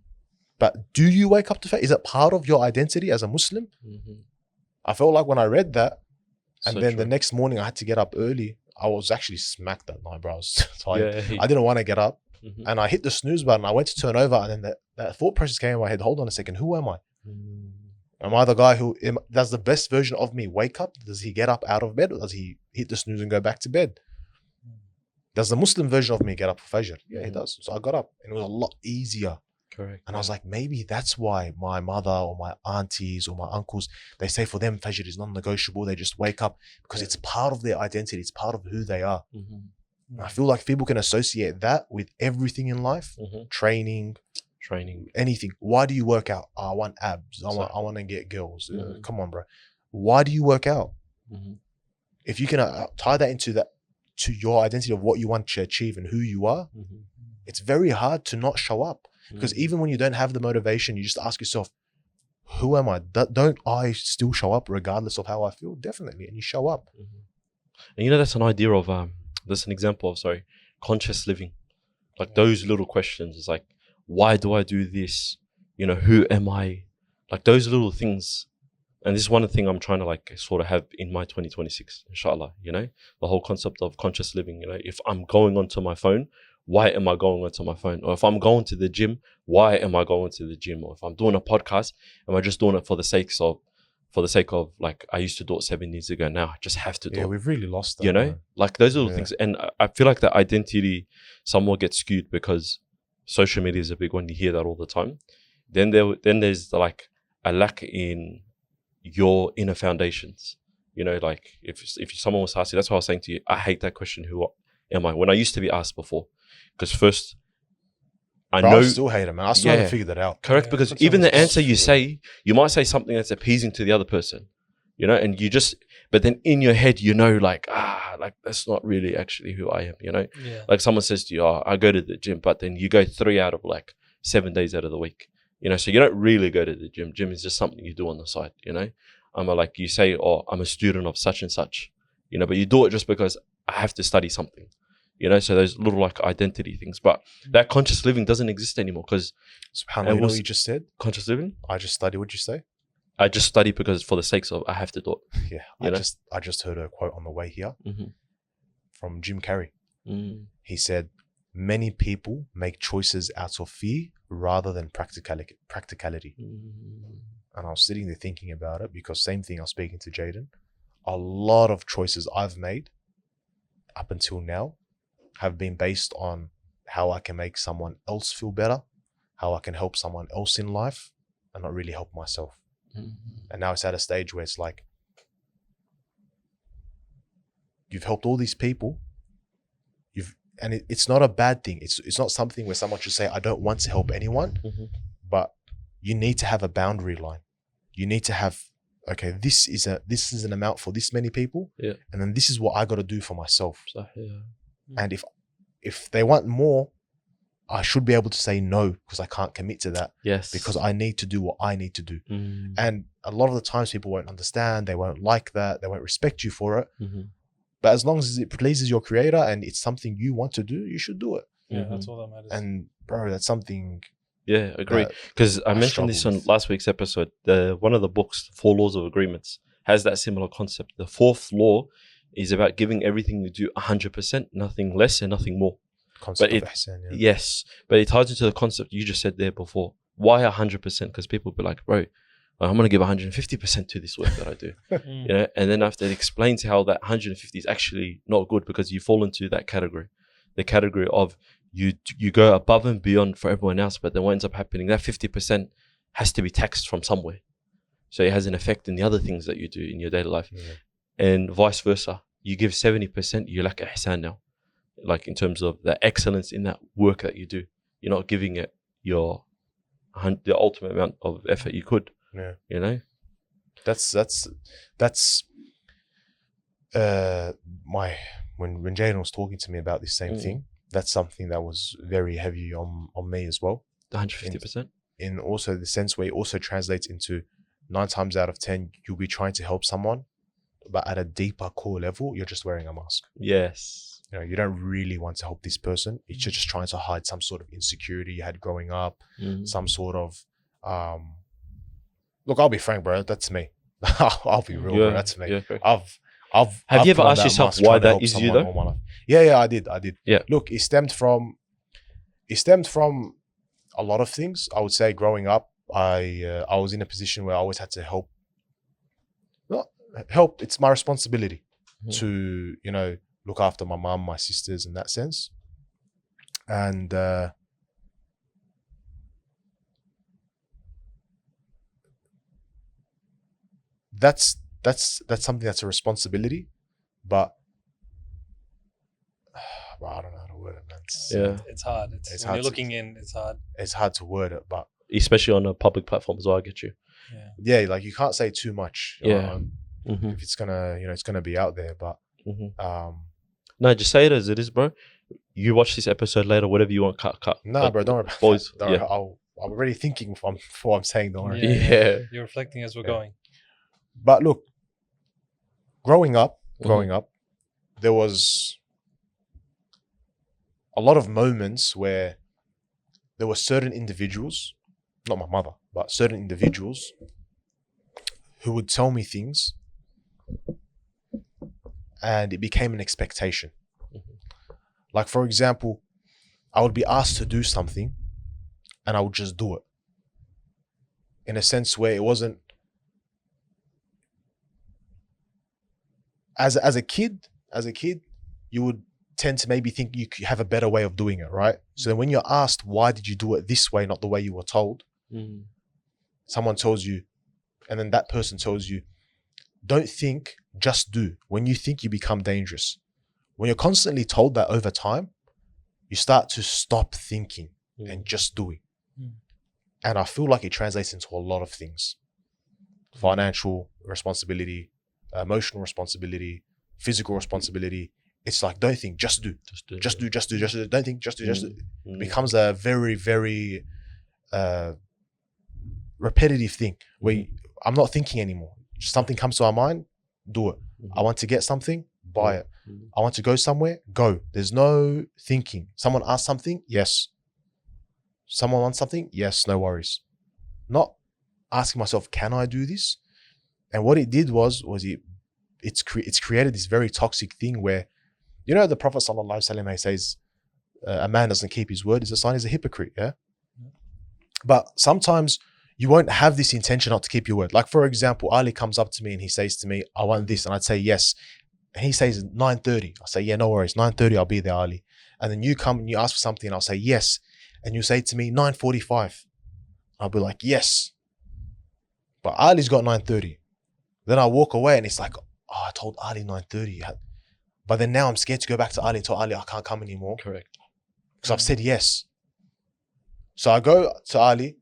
But do you wake up to Fajr? Is it part of your identity as a Muslim? Mhm. I felt like when I read that, and So then true. the next morning I had to get up early, I was actually smacked that night, bro. I was tired. Yeah. I didn't want to get up. Mhm. And I hit the snooze button. I went to turn over, and then that thought process came in my head. Hold on a second. Who am I? Mhm. Am I the guy who does the best version of me wake up? Does he get up out of bed, or does he hit the snooze and go back to bed? Does the Muslim version of me get up for Fajr? Yeah, he does. So I got up, and it was a lot easier. Correct. And I was like, maybe that's why my mother or my aunties or my uncles, they say for them Fajr is non-negotiable. They just wake up because it's part of their identity. It's part of who they are. Mhm. And I feel like people can associate that with everything in life, Mhm. training, Training. anything. Why do you work out? I want abs. I want to get girls. Come on, bro. Why do you work out? Mhm. If you can tie that to your identity of what you want to achieve and who you are, Mhm. it's very hard to not show up. Because Mhm. even when you don't have the motivation, you just ask yourself, who am I? Don't I still show up regardless of how I feel? Definitely. And you show up. Mhm. And you know, that's an idea of that's an example of conscious living. Like those little questions. It's like, why do I do this? You know, who am I? Like those little things. And this is one thing I'm trying to like sort of have in my 2026, inshallah, you know, the whole concept of conscious living. You know, if I'm going onto my phone, why am I going onto my phone? Or if I'm going to the gym, why am I going to the gym? Or if I'm doing a podcast, am I just doing it for the sake of like I used to do it 7 years ago. Now I just have to do Yeah, it. we've really lost that. You know, man. like those little Yeah. things. And I feel like the identity somewhat gets skewed because social media is a big one. You hear that all the time. Then there's like a lack in your inner foundations. You know, like if someone was asking, that's why I was saying to you, I hate that question, who am I? When I used to be asked before, because first I Bro, know I still hate it, man. I still haven't figured that out. correct, Yeah, because that's even the almost answer you say, you might say something that's appeasing to the other person, you know, and you just, but then in your head, you know, like that's not really actually who I am, you know. Yeah. Like someone says to you, oh, I go to the gym, but then you go 3 out of like 7 days out of the week, you know, so you don't really go to the gym. Gym is just something you do on the side, you know. Like you say, oh, I'm a student of such and such, you know, but you do it just because I have to study something, you know, so those little like identity things. But that conscious living doesn't exist anymore because SubhanAllah, you know what you just said? conscious living, I just study. What'd you say? I just study because for the sakes of I have to do it. Yeah, You know? I just heard a quote on the way here Mm-hmm. from Jim Carrey. Mm. He said, many people make choices out of fear rather than practicality. Mm. And I was sitting there thinking about it because same thing, I was speaking to Jaden. A lot of choices I've made up until now have been based on how I can make someone else feel better, how I can help someone else in life, and not really help myself. Mm. And now it's at a stage where it's like, you've helped all these people, it's not a bad thing. It's not something where someone should say, I don't want to help anyone, Mm-hmm. but you need to have a boundary line. You need to have, okay, this is an amount for this many people, Yeah. and then this is what I got to do for myself. So, yeah. And if they want more, I should be able to say no because I can't commit to that Yes. because I need to do what I need to do. Mm. And a lot of the times people won't understand, they won't like that, they won't respect you for it. Mm-hmm. But as long as it pleases your creator and it's something you want to do, you should do it. Yeah, that's all that matters. And bro, that's something. Yeah, agree. that Because I I mentioned this struggle on with. last week's episode. One of the books, 4 Laws of Agreements, has that similar concept. The 4th law is about giving everything you do 100%, nothing less and nothing more. Concept But of ihsan, yeah. Yes, but it ties into the concept you just said there before. Why 100%? Because people be like, bro, I'm going to give 150% to this work that I do. Mm. You know, and then after it explains how that 150 is actually not good because you fall into that category, the category of you go above and beyond for everyone else, but then what ends up happening, that 50% has to be taxed from somewhere, so it has an effect in the other things that you do in your daily life. Yeah. And vice versa, you give 70%, you lack ihsan now, like in terms of the excellence in that work that you do. You're not giving it your the ultimate amount of effort you could. Yeah. You know? That's when Jaden was talking to me about this same thing, that's something that was very heavy on me as well. 150%. In also the sense where it also translates into 9 times out of 10, you'll be trying to help someone, but at a deeper core level, you're just wearing a mask. Yes. You know, you don't really want to help this person. You're just trying to hide some sort of insecurity you had growing up, some sort of, look, I'll be frank, bro. That's me. I'll be real, bro. That's me. Yeah, Have you ever asked yourself why that is you though? Yeah, I did. Yeah. Look, it stemmed from a lot of things. I would say growing up, I was in a position where I always had to help. Not help. It's my responsibility to, you know, look after my mum, my sisters in that sense. And that's something that's a responsibility, but I don't know how to word it, man. It's hard. It's when you're looking in, it's hard. It's hard to word it, but especially on a public platform as well. I get you. Yeah, like you can't say too much. If it's gonna, you know, it's gonna be out there, but no, just say it as it is, bro. You watch this episode later, whatever you want, cut. Nah, bro, don't worry about boys. That. Don't worry. I'm already thinking before I'm saying, don't worry. Yeah. You're reflecting as we're going. But look, growing up, there was a lot of moments where there were certain individuals, not my mother, but certain individuals who would tell me things and it became an expectation. Like, for example, I would be asked to do something and I would just do it. In a sense where it wasn't, as a kid, you would tend to maybe think you have a better way of doing it, right? So then when you're asked, why did you do it this way, not the way you were told? Someone tells you, and then that person tells you, don't think, just do. When you think, you become dangerous. When you're constantly told that over time, you start to stop thinking and just doing. And I feel like it translates into a lot of things. Financial responsibility, emotional responsibility, physical responsibility. It's like, don't think, just do. Just do. Don't think, just do. It becomes a very, very repetitive thing where I'm not thinking anymore. Something comes to our mind, do it. I want to get something, buy it. I want to go somewhere, go. There's no thinking. Someone asks something, yes. Someone wants something, yes, no worries. Not asking myself, can I do this? And what it did was it's created this very toxic thing where, you know, the Prophet ﷺ says, a man doesn't keep his word is a sign he's a hypocrite, yeah? But sometimes you won't have this intention not to keep your word. Like, for example, Ali comes up to me and he says to me, I want this. And I'd say, yes. And he says 9:30. I say, yeah, no worries. 9:30, I'll be there, Ali. And then you come and you ask for something and I'll say, yes. And you say to me, 9:45. I'll be like, yes. But Ali's got 9:30. Then I walk away and it's like, oh, I told Ali 9:30. But then now I'm scared to go back to Ali and tell Ali I can't come anymore. Correct. Because I've said yes. So I go to Ali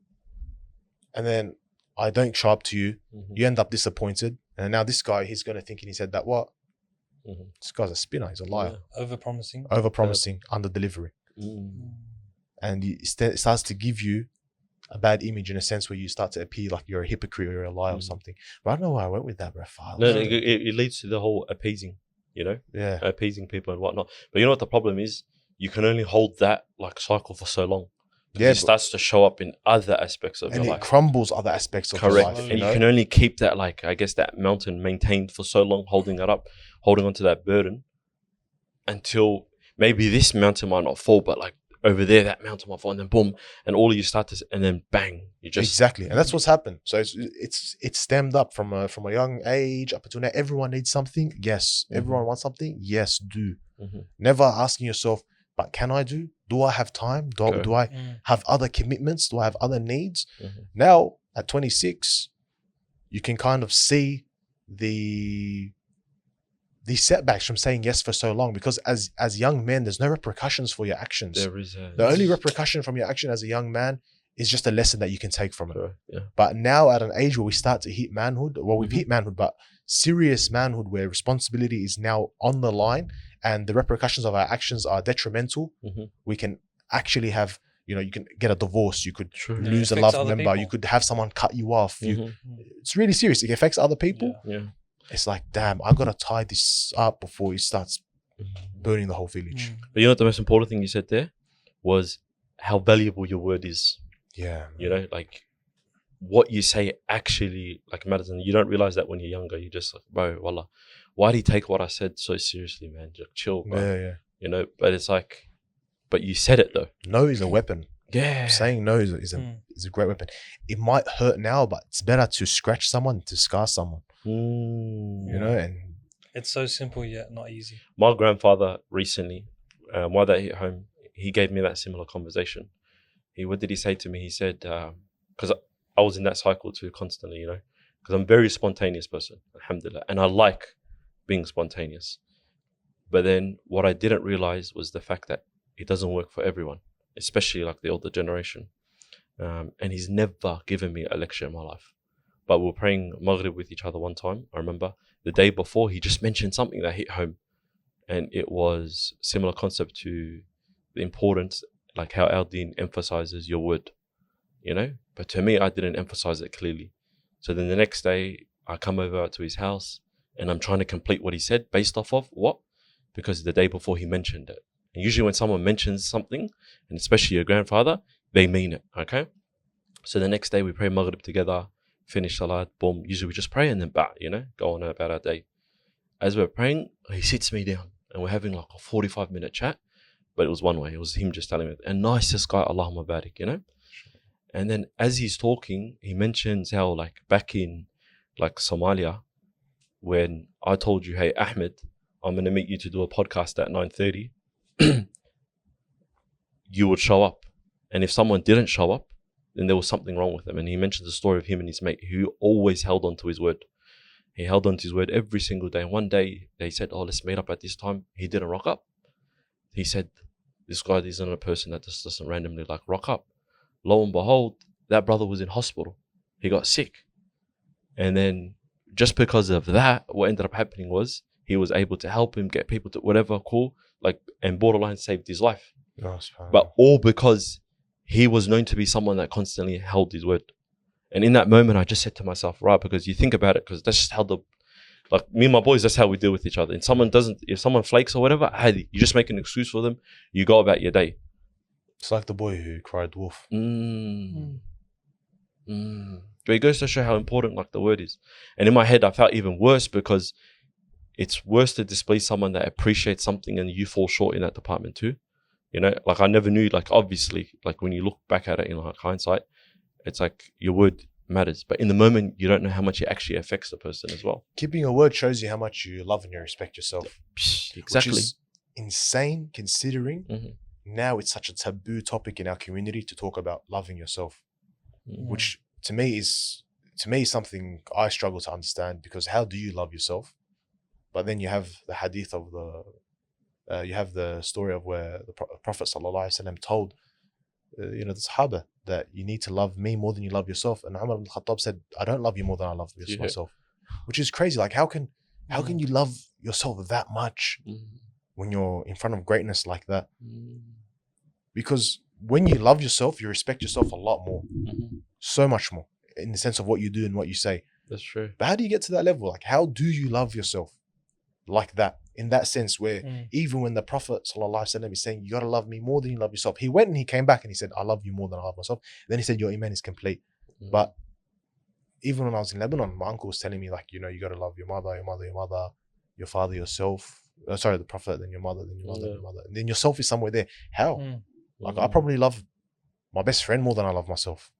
and then I don't show up to you. You end up disappointed. And now this guy, he's going to think in his head that what? This guy's a spinner. He's a liar. Over-promising, under-delivery. And it starts to give you a bad image in a sense where you start to appear like you're a hypocrite or you're a liar or something. But I don't know why I went with that, bro. No, it leads to the whole appeasing, you know? Yeah. Appeasing people and whatnot. But you know what the problem is? You can only hold that like cycle for so long. Yeah, it starts to show up in other aspects of your life. And it crumbles other aspects of your life. Correct. And you can only keep that, like, I guess, that mountain maintained for so long, holding it up, holding onto that burden until maybe this mountain might not fall, but like over there, that mountain might fall, and then boom, and all of you start to, and then bang, you just exactly, and that's what's happened. So it's stemmed up from a young age up until now. Everyone needs something, yes. Everyone wants something, yes. Do never asking yourself, but can I do? Do I have time? Do I have other commitments? Do I have other needs? Now at 26, you can kind of see the setbacks from saying yes for so long, because as young men, there's no repercussions for your actions. There is the only repercussion from your action as a young man is just a lesson that you can take from it. Sure. Yeah. But now at an age where we start to hit manhood, well, we've hit manhood, but serious manhood where responsibility is now on the line and the repercussions of our actions are detrimental, we can actually have, you can get a divorce, you could lose a loved member, you could have someone cut you off. It's really serious. It affects other people. Yeah. It's like, damn, I got to tie this up before it starts burning the whole village. But you know what the most important thing you said there was how valuable your word is. Yeah. Like what you say actually like matters, and you don't realize that when you're younger. You just like, bro, wallah, why do you take what I said so seriously, man? Just chill, bro. Yeah. But it's like, but you said it though. No is a weapon. Yeah. Saying no is a great weapon. It might hurt now, but it's better to scratch someone, to scar someone. And it's so simple yet not easy. My grandfather recently, while they hit home, he gave me that similar conversation. What did he say to me? He said, because I was in that cycle too constantly, because I'm a very spontaneous person, alhamdulillah, and I like being spontaneous. But then what I didn't realize was the fact that it doesn't work for everyone, especially like the older generation. And he's never given me a lecture in my life. But we were praying Maghrib with each other one time. I remember the day before, he just mentioned something that hit home. And it was similar concept to the importance, like how our deen emphasizes your word, But to me, I didn't emphasize it clearly. So then the next day, I come over to his house and I'm trying to complete what he said based off of what? Because the day before he mentioned it. And usually when someone mentions something, and especially your grandfather, they mean it, okay? So the next day we pray Maghrib together, finish Salat, boom. Usually we just pray and then go on about our day. As we're praying, he sits me down and we're having like a 45-minute chat, but it was one way. It was him just telling me, and nicest guy, Allahumma barik, And then as he's talking, he mentions how like back in like Somalia, when I told you, hey, Ahmed, I'm going to meet you to do a podcast at 9:30, you would show up. And if someone didn't show up, then there was something wrong with them. And he mentioned the story of him and his mate who always held on to his word. He held on to his word every single day. And one day they said, oh, let's meet up at this time. He didn't rock up. He said, this guy isn't a person that just doesn't randomly like rock up. Lo and behold, that brother was in hospital. He got sick. And then just because of that, what ended up happening was he was able to help him get people to whatever, cool, like, and borderline saved his life. But all because he was known to be someone that constantly held his word. And in that moment, I just said to myself, right, because you think about it, because that's just how like me and my boys, that's how we deal with each other. And if someone flakes or whatever, hey, you just make an excuse for them. You go about your day. It's like the boy who cried wolf. But it goes to show how important like the word is. And in my head, I felt even worse because it's worse to displease someone that appreciates something and you fall short in that department too. Like I never knew, like obviously, like when you look back at it in like hindsight, it's like your word matters. But in the moment, you don't know how much it actually affects the person as well. Keeping your word shows you how much you love and you respect yourself. Exactly. Which is insane considering now it's such a taboo topic in our community to talk about loving yourself, which to me is something I struggle to understand, because how do you love yourself? But then you have the hadith of you have the story of where the Prophet ﷺ told the Sahabah that you need to love me more than you love yourself. And Umar ibn Khattab said, I don't love you more than I love myself, which is crazy. Like how can you love yourself that much when you're in front of greatness like that? Because when you love yourself, you respect yourself a lot more, so much more, in the sense of what you do and what you say. That's true. But how do you get to that level? Like, how do you love yourself like that? In that sense, where even when the Prophet ﷺ is saying, you got to love me more than you love yourself, he went and he came back and he said, I love you more than I love myself. And then he said, your iman is complete. But even when I was in Lebanon, my uncle was telling me, like, you got to love your mother, your father, yourself. The Prophet, then your mother, then your mother, your mother. And then yourself is somewhere there. How? Like, I probably love my best friend more than I love myself.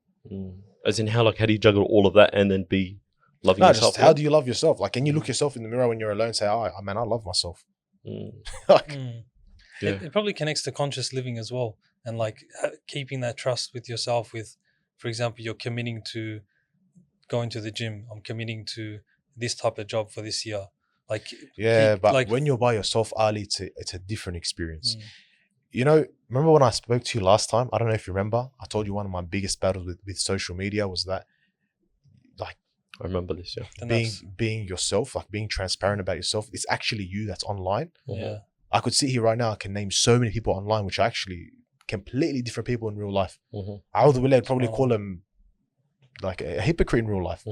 As in how do you juggle all of that and then be loving yourself? Just how do you love yourself? Like, can you look yourself in the mirror when you're alone and say, I love myself? It probably connects to conscious living as well. And like keeping that trust with yourself with, for example, you're committing to going to the gym. I'm committing to this type of job for this year. Like, but when you're by yourself, Ali, it's a different experience. You know, remember when I spoke to you last time? I don't know if you remember. I told you one of my biggest battles with social media was that, like, I remember this, yeah. being yourself, like being transparent about yourself. It's actually you that's online. Yeah. I could sit here right now. I can name so many people online, which are actually completely different people in real life. I would probably call them like a hypocrite in real life,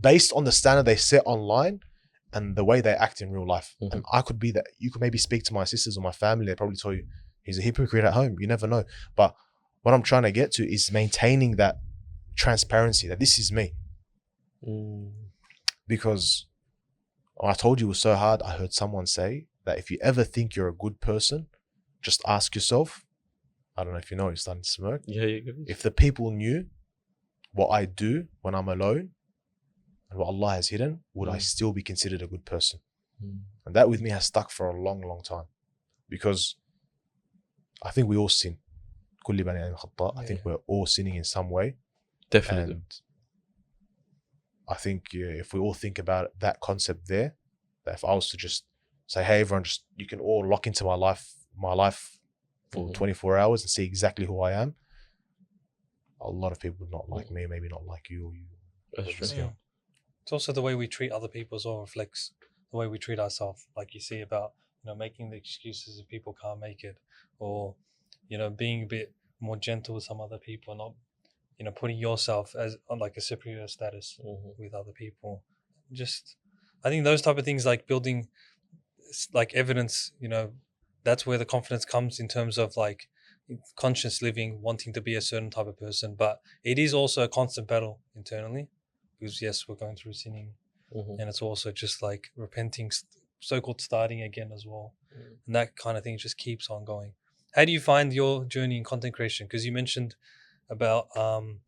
based on the standard they set online and the way they act in real life. And I could be that. You could maybe speak to my sisters or my family. They probably tell you he's a hypocrite at home. You never know. But what I'm trying to get to is maintaining that transparency, that this is me. Because I told you it was so hard. I heard someone say that if you ever think you're a good person, just ask yourself. I don't know if you know, you're starting to smirk. Yeah, you're good. If the people knew what I do when I'm alone and what Allah has hidden, would I still be considered a good person? And that with me has stuck for a long, long time. Because I think we all sin. I think we're all sinning in some way. Definitely. And I think if we all think about that concept there, that if I was to just say, hey, everyone, just you can all lock into my life for 24 hours and see exactly who I am, a lot of people would not like me, maybe not like you. Or you. That's true. Yeah. It's also the way we treat other people as well reflects the way we treat ourselves. Like you see about, making the excuses if people can't make it, or, being a bit more gentle with some other people, not, putting yourself as on like a superior status with other people. Just, I think those type of things, like building like evidence, that's where the confidence comes in terms of like conscious living, wanting to be a certain type of person. But it is also a constant battle internally, because yes, we're going through sinning, and it's also just like repenting, so-called starting again as well. And that kind of thing just keeps on going. How do you find your journey in content creation? Because you mentioned about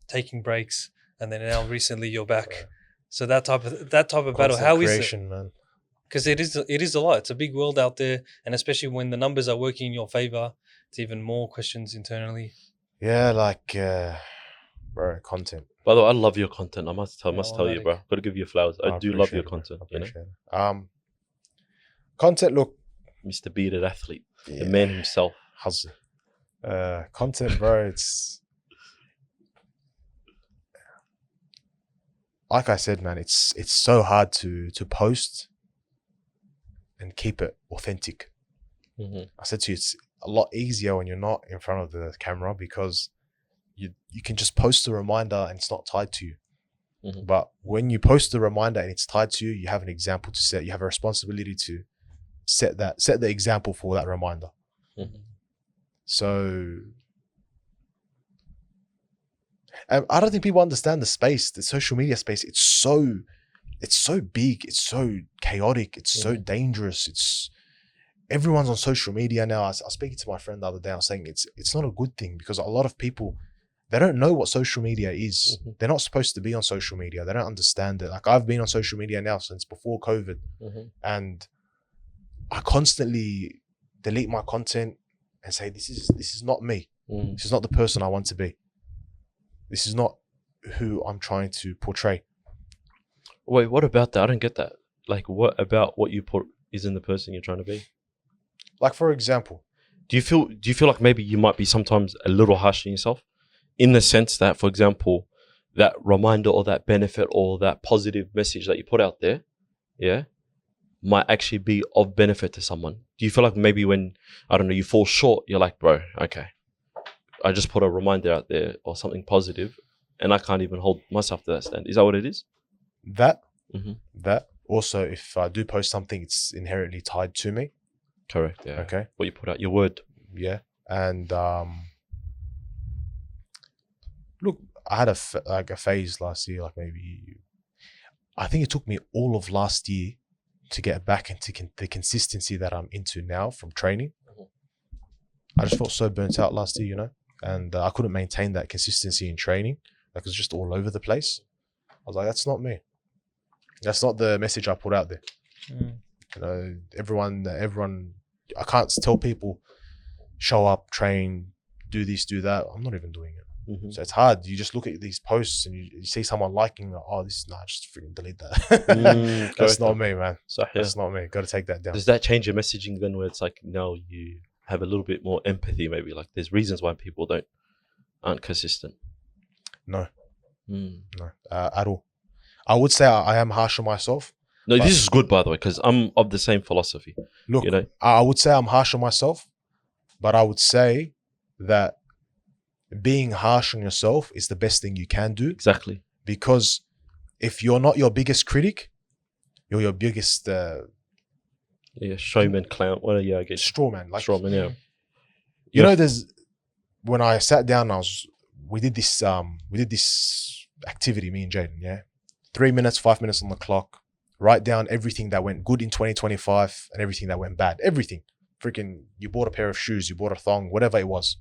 taking breaks, and then now recently you're back. So that type of battle, how is it? Man. Because it is a lot. It's a big world out there, and especially when the numbers are working in your favor, it's even more questions internally. Yeah, like, bro, content. By the way, I love your content. I must tell you, bro. Got to give you flowers. I do love your content. Content, look, Mr. Bearded Athlete, the man himself. Content, bro. It's like I said, man. It's so hard to post and keep it authentic. I said to you, it's a lot easier when you're not in front of the camera, because you can just post a reminder and it's not tied to you. But when you post the reminder and it's tied to you, you have an example to set. You have a responsibility to set the example for that reminder. So I don't think people understand the space, the social media space. It's so big, it's so chaotic, it's so dangerous. Everyone's on social media now. I was speaking to my friend the other day. I was saying it's not a good thing, because a lot of people, they don't know what social media is. They're not supposed to be on social media. They don't understand it. Like, I've been on social media now since before COVID, and I constantly delete my content and say, this is not me. This is not the person I want to be. This is not who I'm trying to portray. Wait, what about that? I don't get that. Like, what about what you put isn't the person you're trying to be? Like, for example, do you feel like maybe you might be sometimes a little harsh on yourself, in the sense that, for example, that reminder or that benefit or that positive message that you put out there, might actually be of benefit to someone? Do you feel like maybe when, I don't know, you fall short, you're like, bro, okay, I just put a reminder out there or something positive, and I can't even hold myself to that stand? Is that what it is? That also, if I do post something, it's inherently tied to me. Correct. Yeah. Okay. What you put out, your word. Yeah. And look, I had a phase last year, like maybe, I think it took me all of last year to get back into the consistency that I'm into now from training. I just felt so burnt out last year, and I couldn't maintain that consistency in training. Like, it was just all over the place. I was like, that's not me. That's not the message I put out there. Everyone, I can't tell people, show up, train, do this, do that. I'm not even doing it. So it's hard. You just look at these posts and you see someone liking, just freaking delete that. That's not me, man. That's not me. Got to take that down. Does that change your messaging then, where it's like, now you have a little bit more empathy, maybe. Like there's reasons why people aren't consistent. No, no, at all. I would say I am harsh on myself. No, this is good, by the way, because I'm of the same philosophy. Look, you know? I would say I'm harsh on myself, but I would say that being harsh on yourself is the best thing you can do. Exactly. Because if you're not your biggest critic, you're your biggest showman, clown. Well, yeah, I guess straw man. Like straw man, yeah. You know, when I sat down, we did this activity, me and Jaden. Yeah, 3 minutes, 5 minutes on the clock. Write down everything that went good in 2025 and everything that went bad. Everything. Freaking, you bought a pair of shoes, you bought a thong, whatever it was.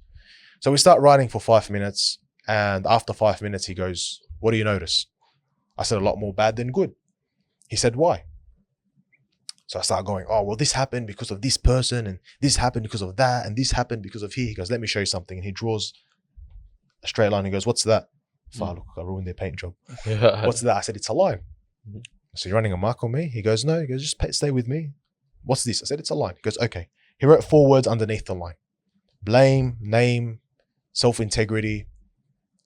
So we start writing for 5 minutes, and after 5 minutes, he goes, "What do you notice?" I said, "A lot more bad than good." He said, "Why?" So I start going, "Oh, well, this happened because of this person, and this happened because of that, and this happened because of here." He goes, "Let me show you something." And he draws a straight line. He goes, "What's that?" Look, I ruined their paint job. "What's that?" I said, "It's a line." So you're running a mark on me? He goes, "No." He goes, "Just stay with me." "What's this?" I said, "It's a line." He goes, "Okay." He wrote 4 words underneath the line: blame, name, self-integrity,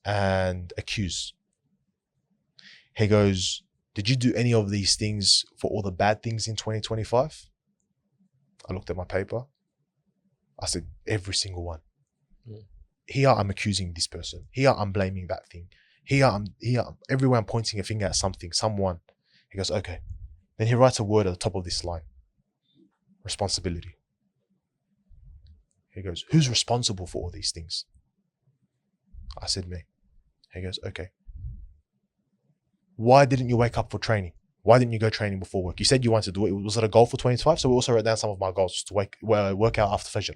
and accuse. He goes, "Did you do any of these things for all the bad things in 2025? I looked at my paper. I said, "Every single one." Here I'm accusing this person. Here I'm blaming that thing. Here everywhere I'm pointing a finger at something, someone. He goes, "Okay." Then he writes a word at the top of this line: responsibility. He goes, "Who's responsible for all these things?" I said, "Me." He goes, "Okay. Why didn't you wake up for training? Why didn't you go training before work? You said you wanted to do it. Was it a goal for 25? So we also wrote down some of my goals to work out after Fajr.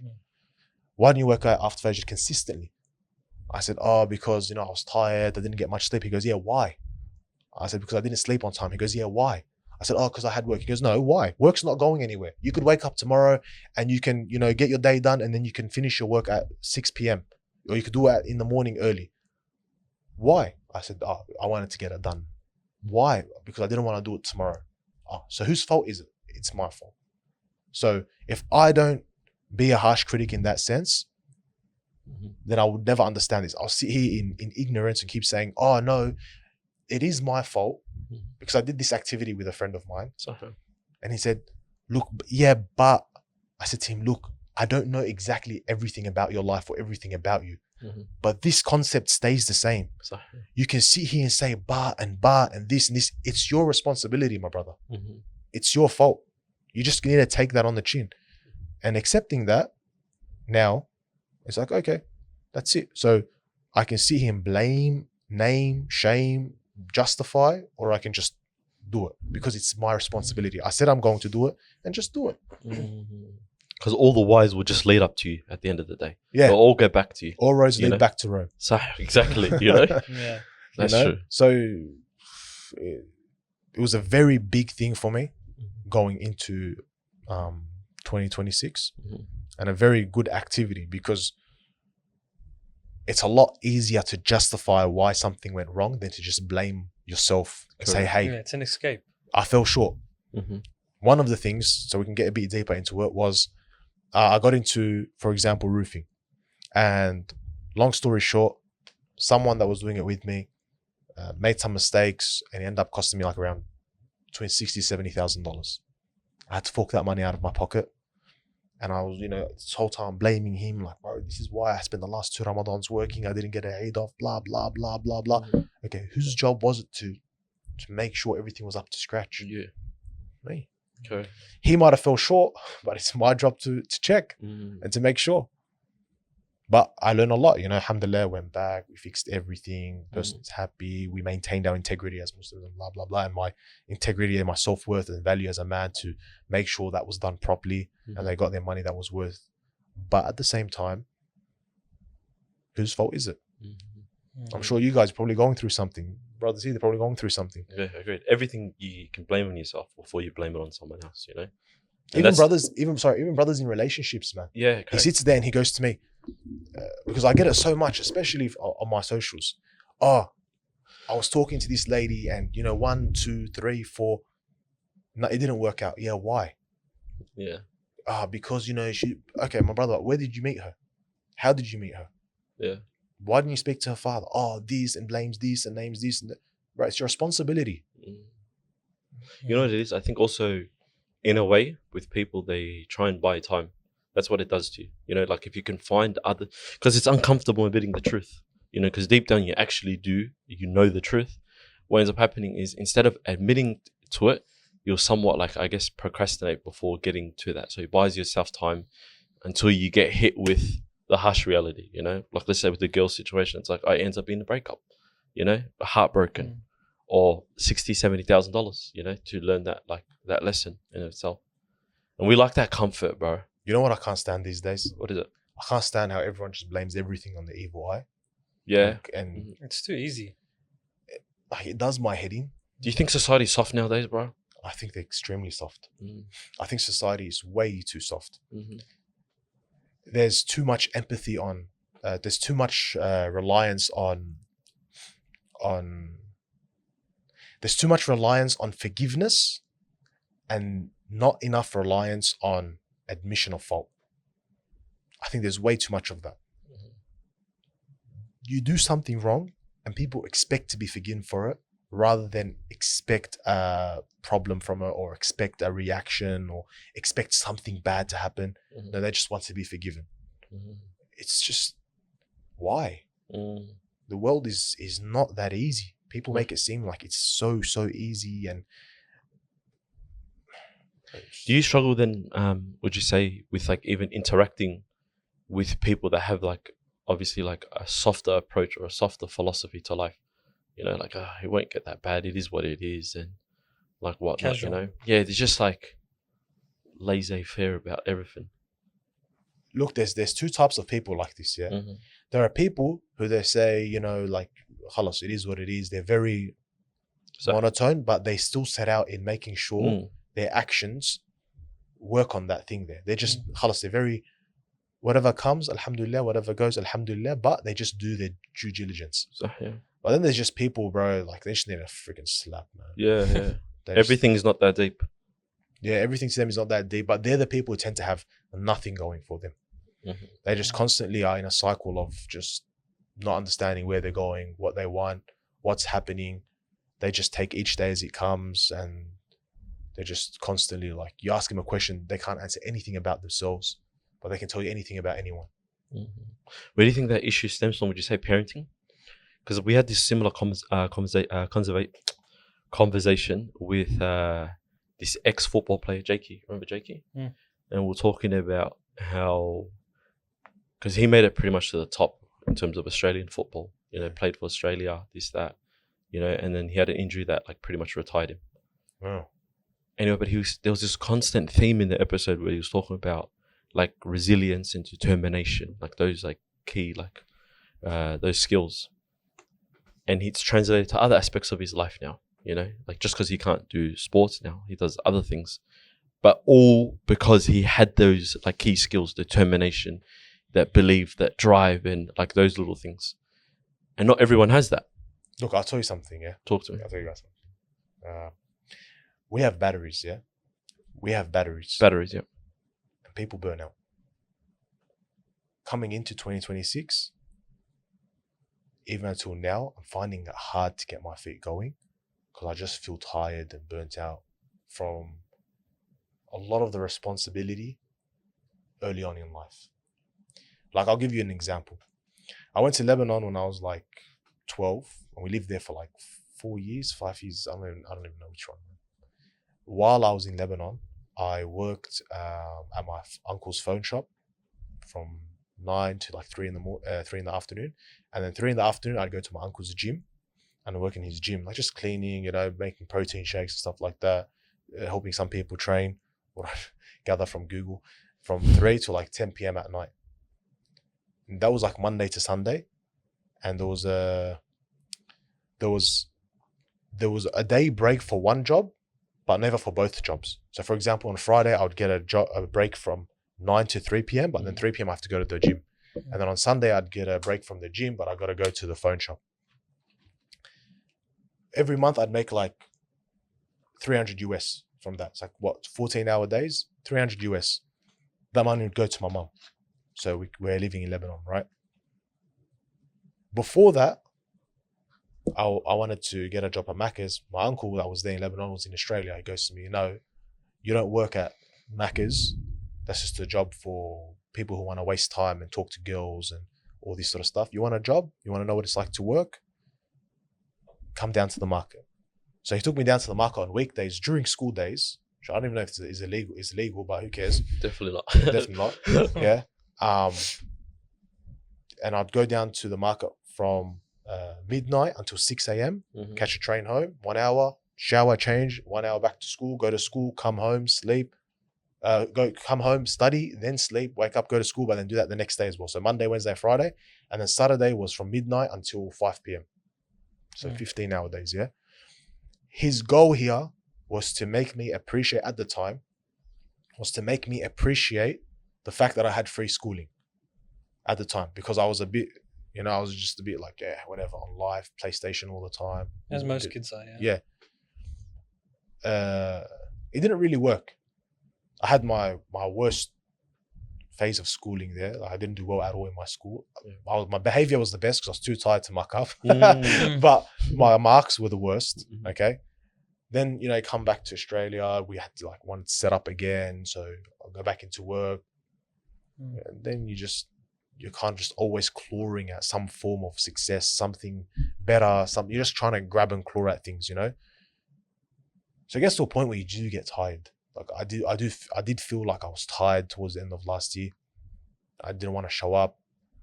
Why didn't you work out after Fajr consistently?" I said, "Oh, because, I was tired. I didn't get much sleep." He goes, "Yeah, why?" I said, "Because I didn't sleep on time." He goes, "Yeah, why?" I said, "Oh, because I had work." He goes, "No, why? Work's not going anywhere. You could wake up tomorrow and you can, get your day done, and then you can finish your work at 6 p.m. Or you could do it in the morning early. Why?" I said, "Oh, I wanted to get it done." "Why?" "Because I didn't want to do it tomorrow." "Oh, so whose fault is it?" "It's my fault." So if I don't be a harsh critic in that sense, then I would never understand this. I'll sit here in ignorance and keep saying, "Oh, no, it is my fault," because I did this activity with a friend of mine. And he said, "Look, yeah, but," I said to him, "Look, I don't know exactly everything about your life or everything about you, but this concept stays the same. You can sit here and say but and this and this. It's your responsibility, my brother. It's your fault. You just need to take that on the chin." And accepting that, now, it's like, okay, that's it. So I can see him blame, name, shame, justify, or I can just do it because it's my responsibility. I said I'm going to do it, and just do it. Because all the whys will just lead up to you at the end of the day. Yeah. They'll all go back to you. All roads lead back to Rome. Exactly, Yeah. That's true. So it was a very big thing for me going into 2026, and a very good activity, because it's a lot easier to justify why something went wrong than to just blame yourself and say, "Hey, it's an escape. I fell short." One of the things, so we can get a bit deeper into it, was I got into, for example, roofing. And long story short, someone that was doing it with me made some mistakes, and it ended up costing me like around between $60,000 to $70,000. I had to fork that money out of my pocket. And I was, this whole time blaming him, like, "Bro, this is why I spent the last 2 Ramadans working. I didn't get a Eid off, blah, blah, blah, blah, blah." Okay, whose job was it to make sure everything was up to scratch? Yeah. Me. Okay. He might have fell short, but it's my job to check and to make sure. But I learned a lot, alhamdulillah, went back, we fixed everything, person's happy, we maintained our integrity as Muslims and blah, blah, blah, and my integrity and my self-worth and value as a man to make sure that was done properly and they got their money that was worth. But at the same time, whose fault is it? I'm sure you guys are probably going through something. Brothers here, they're probably going through something. Yeah, agreed. Everything you can blame on yourself before you blame it on someone else, And even brothers in relationships, man. Yeah, okay. He sits there and he goes to me, because I get it so much, especially on my socials. "Oh, I was talking to this lady and 1, 2, 3, 4. No, it didn't work out." "Yeah, why?" Yeah. because okay, my brother, where did you meet her? How did you meet her? Yeah. Why didn't you speak to her father? This, and blames this and names this and that. Right, it's your responsibility. You know what it is? I think also, in a way, with people, they try and buy time. That's what it does to you. You know, like if you can find other, because it's uncomfortable admitting the truth. You know, because deep down you actually know the truth. What ends up happening is instead of admitting to it, you'll somewhat like, I guess, procrastinate before getting to that. So it buys yourself time until you get hit with the harsh reality, you know? Like let's say with the girl situation, it's like, it ends up being a breakup, you know? Heartbroken or $60,000, $70,000, you know, to learn that, like that lesson in itself. And we like that comfort, bro. You know what I can't stand these days? What is it? I can't stand how everyone just blames everything on the evil eye. Yeah. And it's too easy. Like, it does my head in. Do you think society's soft nowadays, bro? I think they're extremely soft. I think society is way too soft. There's too much empathy on, there's too much reliance on, there's too much reliance on forgiveness and not enough reliance on admission of fault. I think there's way too much of that. You do something wrong and people expect to be forgiven for it rather than expect a problem from it or expect a reaction or expect something bad to happen. No, they just want to be forgiven. It's just, why? The world is not that easy. People make it seem like it's so easy. And do you struggle then, would you say, with like even interacting with people that have like obviously like a softer approach or a softer philosophy to life? You know, like it won't get that bad. It is what it is, and like whatnot. You know, yeah. There's just like laissez-faire about everything. Look, there's two types of people like this. Yeah, there are people who they say, you know, like, "Khalas, it is what it is." They're very monotone, but they still set out in making sure their actions work on that thing. They're just khalas. They're very, whatever comes, alhamdulillah. Whatever goes, alhamdulillah. But they just do their due diligence. Yeah. But then there's just people, bro, like they just need a freaking slap, man. Yeah. Everything's not that deep. Yeah, everything to them is not that deep, but they're the people who tend to have nothing going for them. They just constantly are in a cycle of just not understanding where they're going, what they want, what's happening. They just take each day as it comes, and they're just constantly like, you ask them a question, they can't answer anything about themselves, but they can tell you anything about anyone. Where do you think that issue stems from? Would you say parenting? Because we had this similar conversation with this ex-football player, Jakey. Remember Jakey? And we're talking about how, because he made it pretty much to the top in terms of Australian football. You know, played for Australia, this, that, you know, and then he had an injury that like pretty much retired him. Wow. Anyway, but there was this constant theme in the episode where he was talking about like resilience and determination, like those like key, like those skills. And it's translated to other aspects of his life now, you know, like just because he can't do sports now, he does other things, but all because he had those like key skills, determination, that belief, that drive, and like those little things. And not everyone has that. Look, I'll tell you something, yeah? Talk to me. I'll tell you guys something. We have batteries, yeah? We have batteries. Batteries, yeah. And people burn out. Coming into 2026, even until now, I'm finding it hard to get my feet going because I just feel tired and burnt out from a lot of the responsibility early on in life. Like, I'll give you an example. I went to Lebanon when I was like 12, and we lived there for like 5 years. I don't even know which one. While I was in Lebanon, I worked at my uncle's phone shop from 9 to like 3 in the afternoon. And then 3 in the afternoon, I'd go to my uncle's gym and work in his gym, like just cleaning, you know, making protein shakes and stuff like that, helping some people train, what I gather from Google, from 3 to like 10 p.m. at night. And that was like Monday to Sunday. And there was a day break for one job, but never for both jobs. So for example, on Friday, I would get a break from 9 to 3 p.m., but then 3 p.m. I have to go to the gym. And then on Sunday, I'd get a break from the gym, but I got to go to the phone shop. Every month, I'd make like 300 US from that. It's like, what, 14-hour days? 300 US. that money would go to my mum. So we're living in Lebanon, right? Before that, I wanted to get a job at Macca's. My uncle that was there in Lebanon was in Australia. He goes to me, no, you don't work at Macca's. That's just a job for people who want to waste time and talk to girls and all this sort of stuff. You want a job? You want to know what it's like to work? Come down to the market. So he took me down to the market on weekdays during school days. I don't even know if it's illegal. It's illegal, but who cares? Definitely not. Definitely not. Yeah. And I'd go down to the market from midnight until 6 a.m. Catch a train home, 1 hour, shower, change, 1 hour back to school, go to school, come home, sleep, come home, study, then sleep, wake up, go to school, but then do that the next day as well. So Monday, Wednesday, Friday, and then Saturday was from midnight until 5 p.m. So 15-hour days, yeah. His goal here was to make me appreciate, at the time, was to make me appreciate the fact that I had free schooling at the time, because I was a bit, I was just a bit like, yeah, whatever, on live, PlayStation all the time. As most kids are, yeah. It didn't really work. I had my worst phase of schooling there. Like, I didn't do well at all in my school. My behavior was the best because I was too tired to muck up. But my marks were the worst, okay? Then, I come back to Australia. We had to want to set up again. So I'll go back into work. And then you're kind of just always clawing at some form of success, something better, you're just trying to grab and claw at things, So it gets to a point where you do get tired. Like I did feel like I was tired towards the end of last year. I didn't want to show up.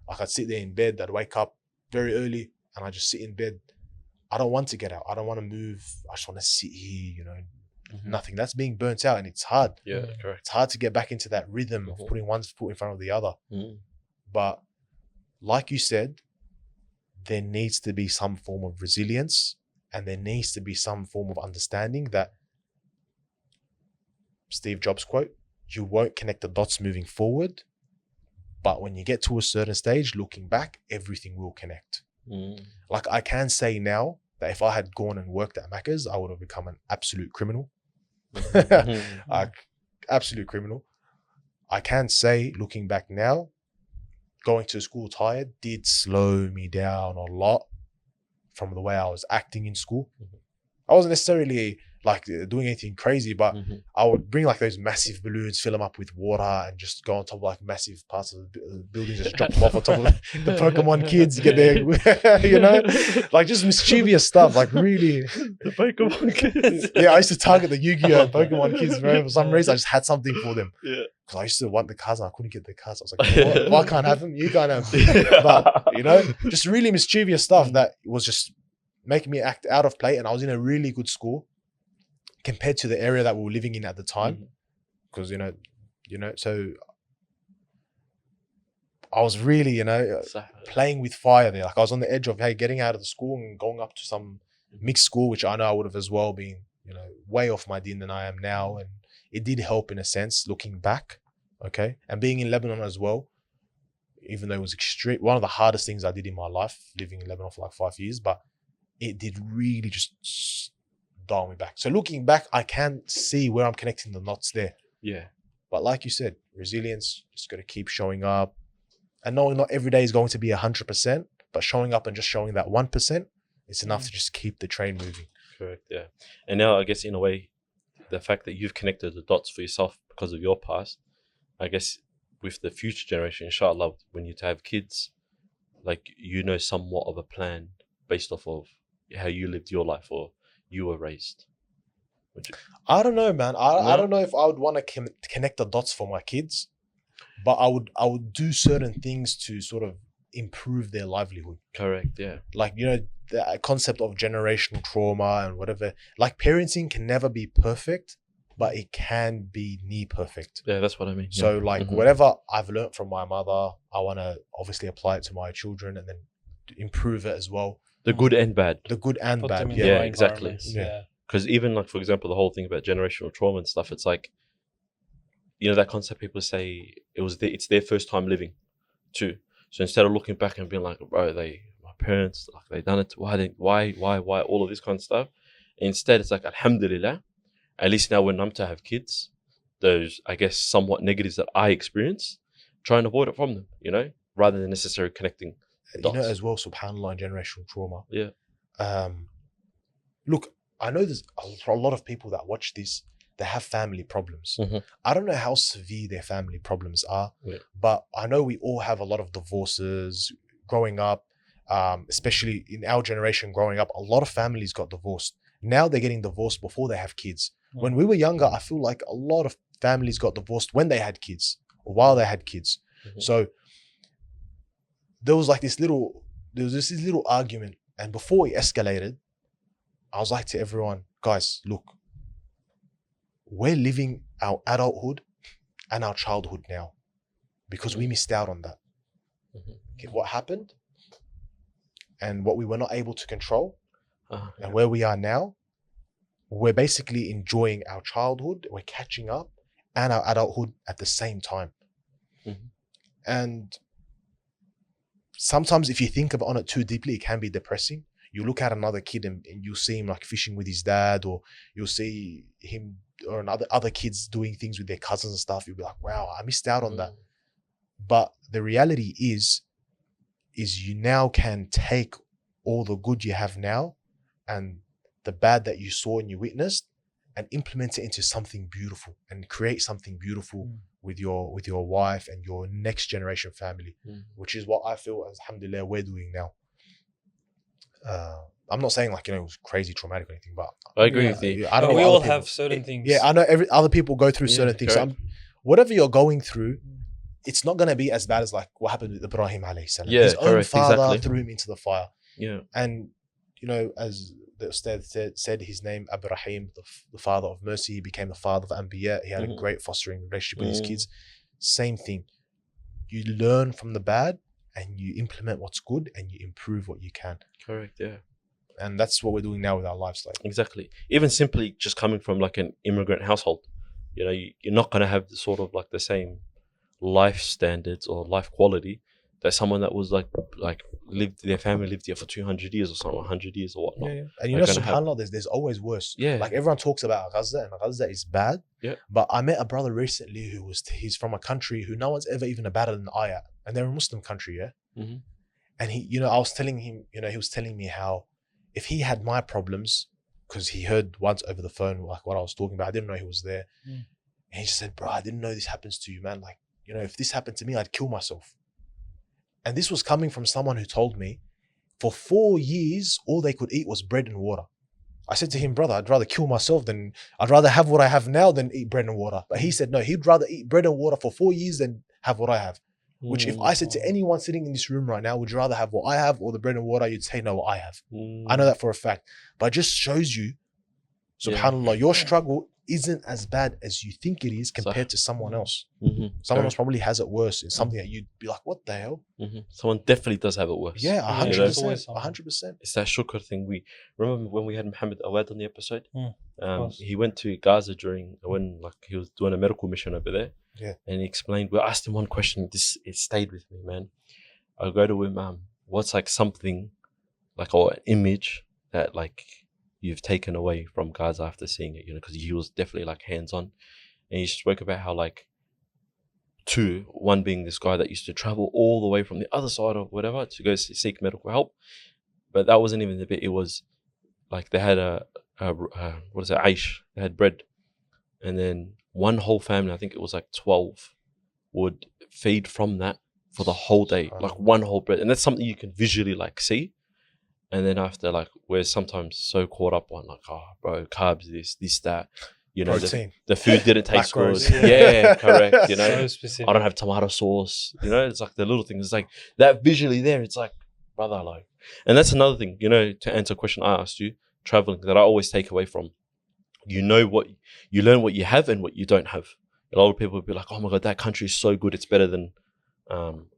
Like I'd sit there in bed, I'd wake up very early and I just sit in bed. I don't want to get out. I don't want to move. I just want to sit here, nothing. That's being burnt out and it's hard. Yeah, correct. It's hard to get back into that rhythm of putting one foot in front of the other. But like you said, there needs to be some form of resilience and there needs to be some form of understanding that Steve Jobs quote, you won't connect the dots moving forward, but when you get to a certain stage, looking back, everything will connect. Like I can say now that if I had gone and worked at Macca's, I would have become an absolute criminal. Absolute criminal. I can say, looking back now, going to school tired did slow me down a lot from the way I was acting in school. I wasn't necessarily doing anything crazy, but I would bring those massive balloons, fill them up with water and just go on top of massive parts of the buildings, just drop them off on top of the Pokemon kids, get there, just mischievous stuff, really. The Pokemon kids. Yeah, I used to target the Yu-Gi-Oh! Pokemon kids, for some reason. I just had something for them. Yeah. Because I used to want the cards and I couldn't get the cards. I was like, if I can't have them, you can't have them. But, just really mischievous stuff that was just making me act out of play. And I was in a really good school compared to the area that we were living in at the time. Because, so I was really, playing with fire there. I was on the edge of, getting out of the school and going up to some mixed school, which I know I would have as well been, way off my deen than I am now. And it did help in a sense, looking back, okay? And being in Lebanon as well, even though it was extreme, one of the hardest things I did in my life, living in Lebanon for 5 years, but it did really just dial me back. So looking back, I can see where I'm connecting the knots there. Yeah. But like you said, resilience, just got to keep showing up. And knowing not every day is going to be 100%, but showing up and just showing that 1%, it's enough to just keep the train moving. Correct, yeah. And now I guess in a way, the fact that you've connected the dots for yourself because of your past, I guess with the future generation, inshallah, when you have kids, somewhat of a plan based off of how you lived your life or you were raised. I don't know, man. I don't know if I would want to connect the dots for my kids, but I would do certain things to sort of improve their livelihood. Correct, yeah. The concept of generational trauma and whatever. Parenting can never be perfect, but it can be near perfect. Yeah, that's what I mean. So whatever I've learned from my mother, I want to obviously apply it to my children and then improve it as well. The good and bad. The good and Put bad. them in Yeah, the right exactly. environments. Because even for example, the whole thing about generational trauma and stuff, it's that concept people say it's their first time living too. So instead of looking back and being like, bro, my parents, they done it, why, all of this kind of stuff. Instead, it's alhamdulillah, at least now when I'm to have kids, those, I guess, somewhat negatives that I experience, try and avoid it from them, you know, rather than necessarily connecting dots. You know, as well, subhanAllah, and generational trauma. Yeah. Look, I know there's a lot of people that watch this, they have family problems. Mm-hmm. I don't know how severe their family problems are, but I know we all have a lot of divorces growing up, especially in our generation growing up. A lot of families got divorced. Now they're getting divorced before they have kids. When we were younger, I feel like a lot of families got divorced when they had kids or while they had kids. So there was this little argument, and before it escalated, I was like to everyone, guys, look, we're living our adulthood and our childhood now because we missed out on that. Okay, what happened and what we were not able to control and where we are now, we're basically enjoying our childhood, we're catching up, and our adulthood at the same time. And sometimes if you think on it too deeply, it can be depressing. You look at another kid and you'll see him like fishing with his dad, or you'll see him or other kids doing things with their cousins and stuff. You'll be like, wow, I missed out on that. But the reality is you now can take all the good you have now and the bad that you saw and you witnessed and implement it into something beautiful and create something beautiful with your wife and your next generation family, which is what I feel, alhamdulillah, we're doing now. I'm not saying it was crazy traumatic or anything, but I agree with you. I don't know. We all have certain things. Yeah, I know other people go through certain things. So whatever you're going through, it's not going to be as bad as what happened with Ibrahim alayhi salam. Yeah, his own father exactly. threw him into the fire. Yeah. And, as the Ustad said his name, Ibrahim, the father of mercy, he became the father of Anbiya. He had a great fostering relationship with his kids. Same thing. You learn from the bad and you implement what's good and you improve what you can. Correct, yeah. And that's what we're doing now with our lives. Exactly. Even simply just coming from an immigrant household, you're not going to have the sort of the same life standards or life quality that someone that was their family lived here for 200 years or something, 100 years or whatnot. Yeah. And subhanAllah, there's always worse. Yeah. Everyone talks about Gaza, and Gaza is bad. Yeah. But I met a brother recently he's from a country who no one's ever even battled an ayah, and they're a Muslim country, yeah. And he, I was telling him, he was telling me how if he had my problems, because he heard once over the phone what I was talking about, I didn't know he was there. And he just said, bro, I didn't know this happens to you, man. If this happened to me, I'd kill myself. And this was coming from someone who told me for 4 years, all they could eat was bread and water. I said to him, brother, I'd rather kill myself I'd rather have what I have now than eat bread and water. But he said, no, he'd rather eat bread and water for 4 years than have what I have. Which if I said to anyone sitting in this room right now, would you rather have what I have or the bread and water? You'd say, no, what I have. I know that for a fact. But it just shows you, subhanAllah, your struggle isn't as bad as you think it is compared to someone else. Someone else probably has it worse. It's something that you'd be like, what the hell? Someone definitely does have it worse. Yeah, 100%. 100%. It's that shukr thing. We remember when we had Mohammed Awad on the episode. He went to Gaza when he was doing a medical mission over there. Yeah. And he explained, we asked him one question, it stayed with me, man. I go to him, what's something or an image that you've taken away from Gaza after seeing it, because he was definitely hands-on. And he spoke about how one being this guy that used to travel all the way from the other side of whatever to go seek medical help. But that wasn't even the bit. It was they had aish, they had bread. And then one whole family, I think it was 12, would feed from that for the whole day, one whole bread. And that's something you can visually see. And then after, we're sometimes so caught up on oh, bro, carbs, this, that, the food didn't taste good. Yeah, correct. So specific. I don't have tomato sauce. It's the little things. It's that visually there. It's brother, and that's another thing. To answer a question I asked you, traveling, that I always take away from. You learn what you have and what you don't have. A lot of people would be like, oh my God, that country is so good. It's better than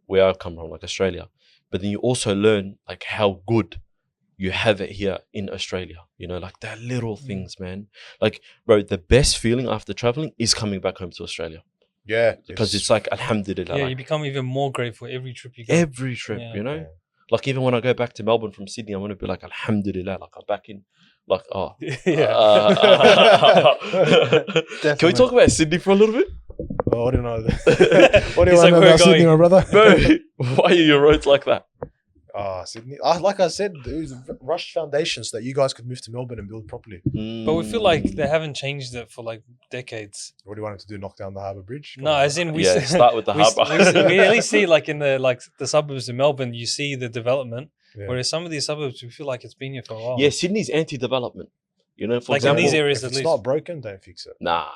where I come from, Australia. But then you also learn how good you have it here in Australia. That little things, man. Bro, the best feeling after traveling is coming back home to Australia. Yeah. Because it's alhamdulillah. Yeah, you become even more grateful every trip you go. Every trip, Yeah. Even when I go back to Melbourne from Sydney, I'm going to be alhamdulillah, I'm back in Like, oh. Yeah. Can we talk about Sydney for a little bit? Oh, I don't know. What do you He's want like, to know "We're about Sydney, going." my brother? Bro, why are your roads like that? Sydney. Like I said, it was rushed foundations so that you guys could move to Melbourne and build properly. But we feel like they haven't changed it for like decades. What do you want them to do? Knock down the Harbour Bridge? Come No, on, as in we Yeah, see, start with the we, harbour. we only see like in the suburbs of Melbourne, you see the development. Yeah. Whereas some of these suburbs, we feel like it's been here for a while. Yeah, Sydney's anti-development. You know, for Like in example, these areas if at it's least. not broken, don't fix it. nah.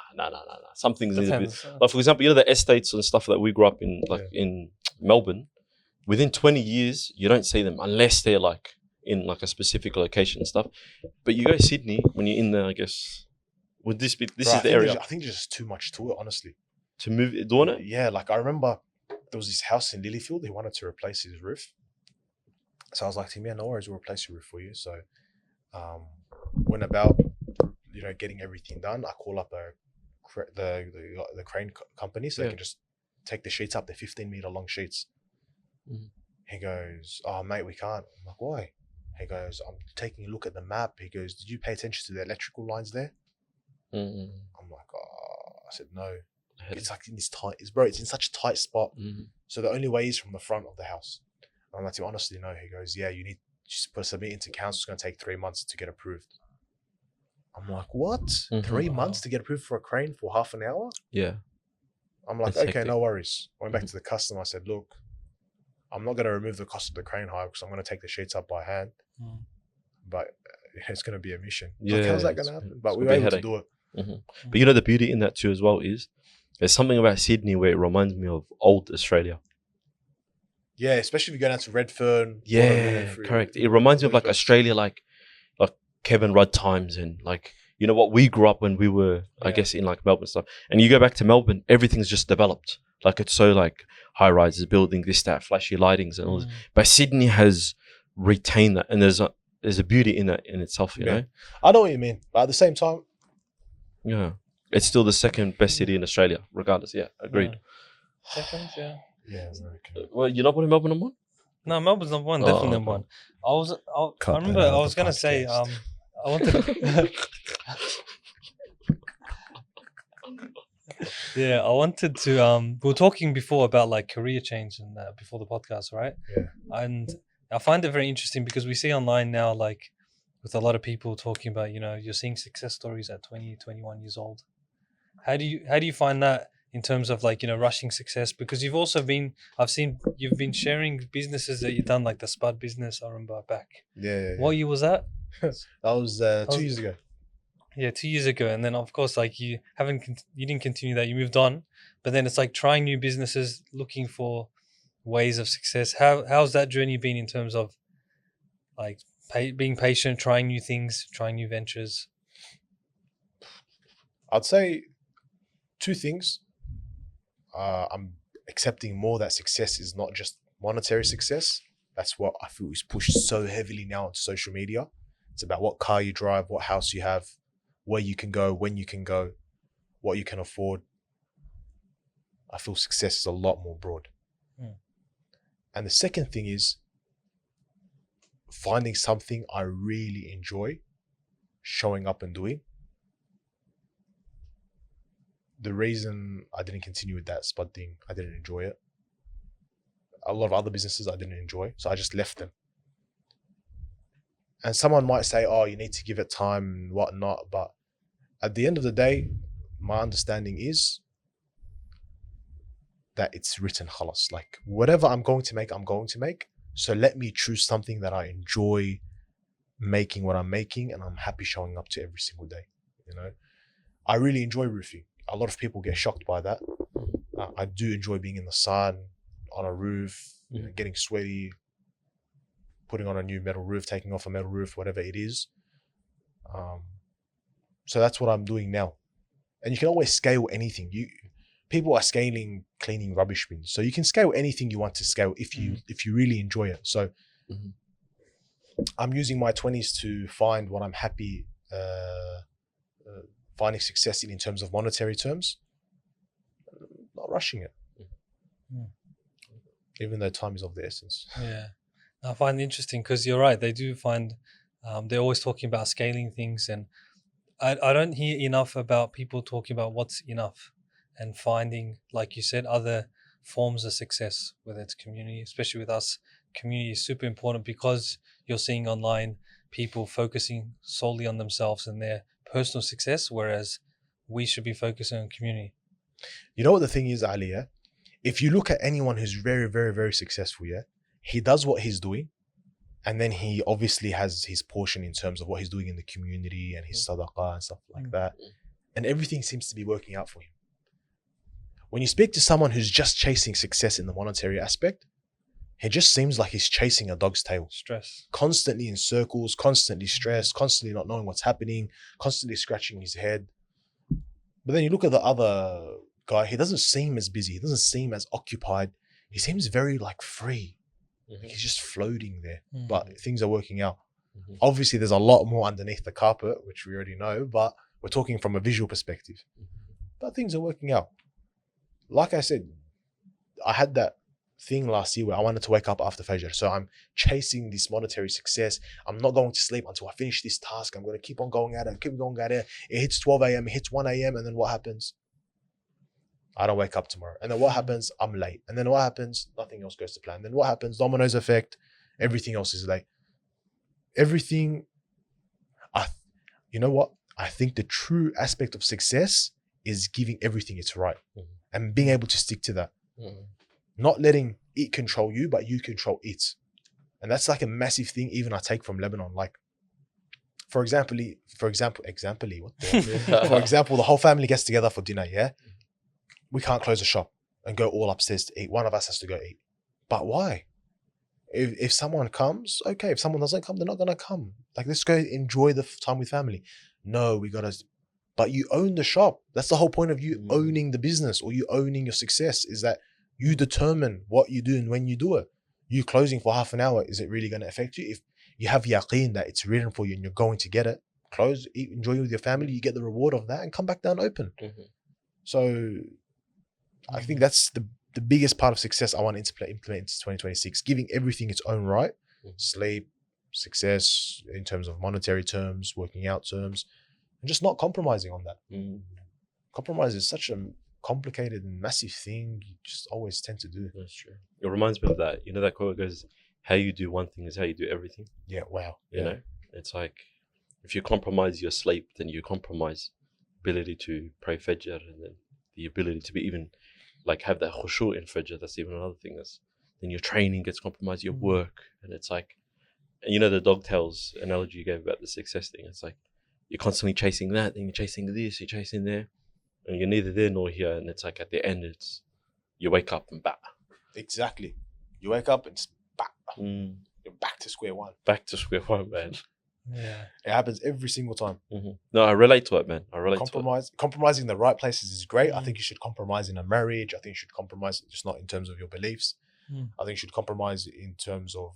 Some things need to be. Depends. Like for example, you know the estates and stuff that we grew up in, like in Melbourne. Within 20 years, you don't see them unless they're like in like a specific location and stuff. But you go to Sydney when you're in there, I guess. Would this be? This Bro, is the area I think there's just too much to it, honestly. to move doing it. Yeah, like I remember there was this house in Lilyfield. He wanted to replace his roof. So I was like to him, yeah, no worries, we'll replace your roof for you. So went about, getting everything done. I call up the crane company so they can just take the sheets up. They're 15-meter long sheets. Mhm. He goes, oh, mate, we can't. I'm like, why? He goes, I'm taking a look at the map. He goes, did you pay attention to the electrical lines there? Mm-hmm. I'm like, oh, I said, no. It's like in this tight, it's in such a tight spot. Mm-hmm. So the only way is from the front of the house. And I'm like, honestly, no. He goes, yeah, you need just put submit into council. It's going to take 3 months to get approved. I'm like, what? Mhm. 3 months to get approved for a crane for half an hour? Yeah. I'm like, That's okay, hectic. no worries. Went back to the customer. I said, look, I'm not going to remove the cost of the crane hire because I'm going to take the sheets up by hand. Mm. But it's going to be a mission. Yeah, Like, how's that it's- going to happen? it's But we gonna were be a able to headache. do it. But you know the beauty in that too as well is there's something about Sydney where it reminds me of old Australia. Yeah, especially if you go down to Redfern. Yeah, correct. It reminds me of like Australia, like Kevin Rudd times and like what we grew up when we were, I guess, in like Melbourne stuff. And you go back to Melbourne, everything's just developed. Like it's so like high rises, building this, that, flashy lightings and all this. But Sydney has retained that, and there's a beauty in that in itself. You know. I know what you mean, but at the same time, Yeah, it's still the second best city in Australia, regardless. Yeah, agreed. Second, yeah. yeah, okay. Well, you're not putting Melbourne on one? No, Melbourne's number one, definitely number one. I Cut remember that out I of was the gonna say podcast. I wanted yeah, I wanted to we were talking before about like career change and before the podcast, right? Yeah. And I find it very interesting because we see online now like with a lot of people talking about, you're seeing success stories at 20, 21 years old. How do you find that in terms of like, rushing success? Because I've seen you've been sharing businesses that you've done, like the Spud business, I remember back. Yeah. What year was that? That was 2 years ago. Yeah, 2 years ago. And then of course, like you didn't continue that, you moved on, but then it's like trying new businesses, looking for ways of success. How's that journey been in terms of like being patient, trying new things, trying new ventures? I'd say 2 things. I'm accepting more that success is not just monetary success. That's what I feel is pushed so heavily now on social media. It's about what car you drive, what house you have, where you can go, when you can go, what you can afford. I feel success is a lot more broad. And the second thing is finding something I really enjoy, showing up and doing. The reason I didn't continue with that Spud thing, I didn't enjoy it. A lot of other businesses I didn't enjoy, so I just left them. And someone might say, oh, you need to give it time and whatnot, but at the end of the day, my understanding is that it's written khalas. Like whatever I'm going to make, I'm going to make. So let me choose something that I enjoy making what I'm making and I'm happy showing up to every single day. I really enjoy roofing. A lot of people get shocked by that. I do enjoy being in the sun, on a roof, getting sweaty, putting on a new metal roof, taking off a metal roof, whatever it is. So that's what I'm doing now. And you can always scale anything. People are scaling cleaning rubbish bins. So you can scale anything you want to scale if you really enjoy it. So I'm using my 20s to find what I'm happy finding success in terms of monetary terms, not rushing it. Even though time is of the essence. Yeah. I find it interesting because you're right. They do find They're always talking about scaling things, and I don't hear enough about people talking about what's enough and finding, like you said, other forms of success, whether it's community, especially with us. Community is super important because you're seeing online people focusing solely on themselves and their personal success, whereas we should be focusing on community. You know what the thing is, Ali, yeah? If you look at anyone who's very, very, very successful, yeah, he does what he's doing, and then he obviously has his portion in terms of what he's doing in the community and his sadaqah and stuff like that. And everything seems to be working out for him. When you speak to someone who's just chasing success in the monetary aspect, it just seems like he's chasing a dog's tail. Stress. Constantly in circles, constantly stressed, constantly not knowing what's happening, constantly scratching his head. But then you look at the other guy, he doesn't seem as busy. He doesn't seem as occupied. He seems very like free. He's just floating there, but things are working out. Obviously, there's a lot more underneath the carpet, which we already know, but we're talking from a visual perspective. But things are working out. Like I said, I had that thing last year where I wanted to wake up after Fajr. So I'm chasing this monetary success. I'm not going to sleep until I finish this task. I'm going to keep on going at it, keep going at it. It hits 12 a.m., it hits 1 a.m. And then what happens? I don't wake up tomorrow. And then what happens? I'm late. And then what happens? Nothing else goes to plan. Then what happens? Dominoes effect. Everything else is late. Everything. You know what? I think the true aspect of success is giving everything its right and being able to stick to that. Not letting it control you, but you control it. And that's like a massive thing even I take from Lebanon. Like, for example, the whole family gets together for dinner, yeah? We can't close the shop and go all upstairs to eat. One of us has to go eat. But why? If someone comes, okay. If someone doesn't come, they're not going to come. Like, let's go enjoy the time with family. No, we got to... But you own the shop. That's the whole point of you owning the business or you owning your success, is that you determine what you do and when you do it. You closing for half an hour, is it really going to affect you? If you have yaqeen that it's written for you and you're going to get it, close, eat, enjoy with your family, you get the reward of that and come back down open. So... I think that's the biggest part of success I want to implement into 2026, giving everything its own right. Sleep, success in terms of monetary terms, working out terms, and just not compromising on that. Compromise is such a complicated and massive thing you just always tend to do. That's true. It reminds me of that. You know that quote goes, how you do one thing is how you do everything. Yeah, wow. You know, it's like, if you compromise your sleep, then you compromise ability to pray Fajr, and then the ability to be even... like have that khushu' in Fajr. That's even another thing. Then your training gets compromised, your work, and it's like, and you know the dogtails analogy you gave about the success thing. It's like you're constantly chasing that, then you're chasing this, you're chasing there, and you're neither there nor here. And it's like at the end, it's you wake up and back. Exactly. You wake up and it's back. You're back to square one. Back to square one, man. Yeah, it happens every single time. No, I relate to it, man. I relate to it. Compromising the right places is great. I think you should compromise in a marriage. I think you should compromise just not in terms of your beliefs. I think you should compromise in terms of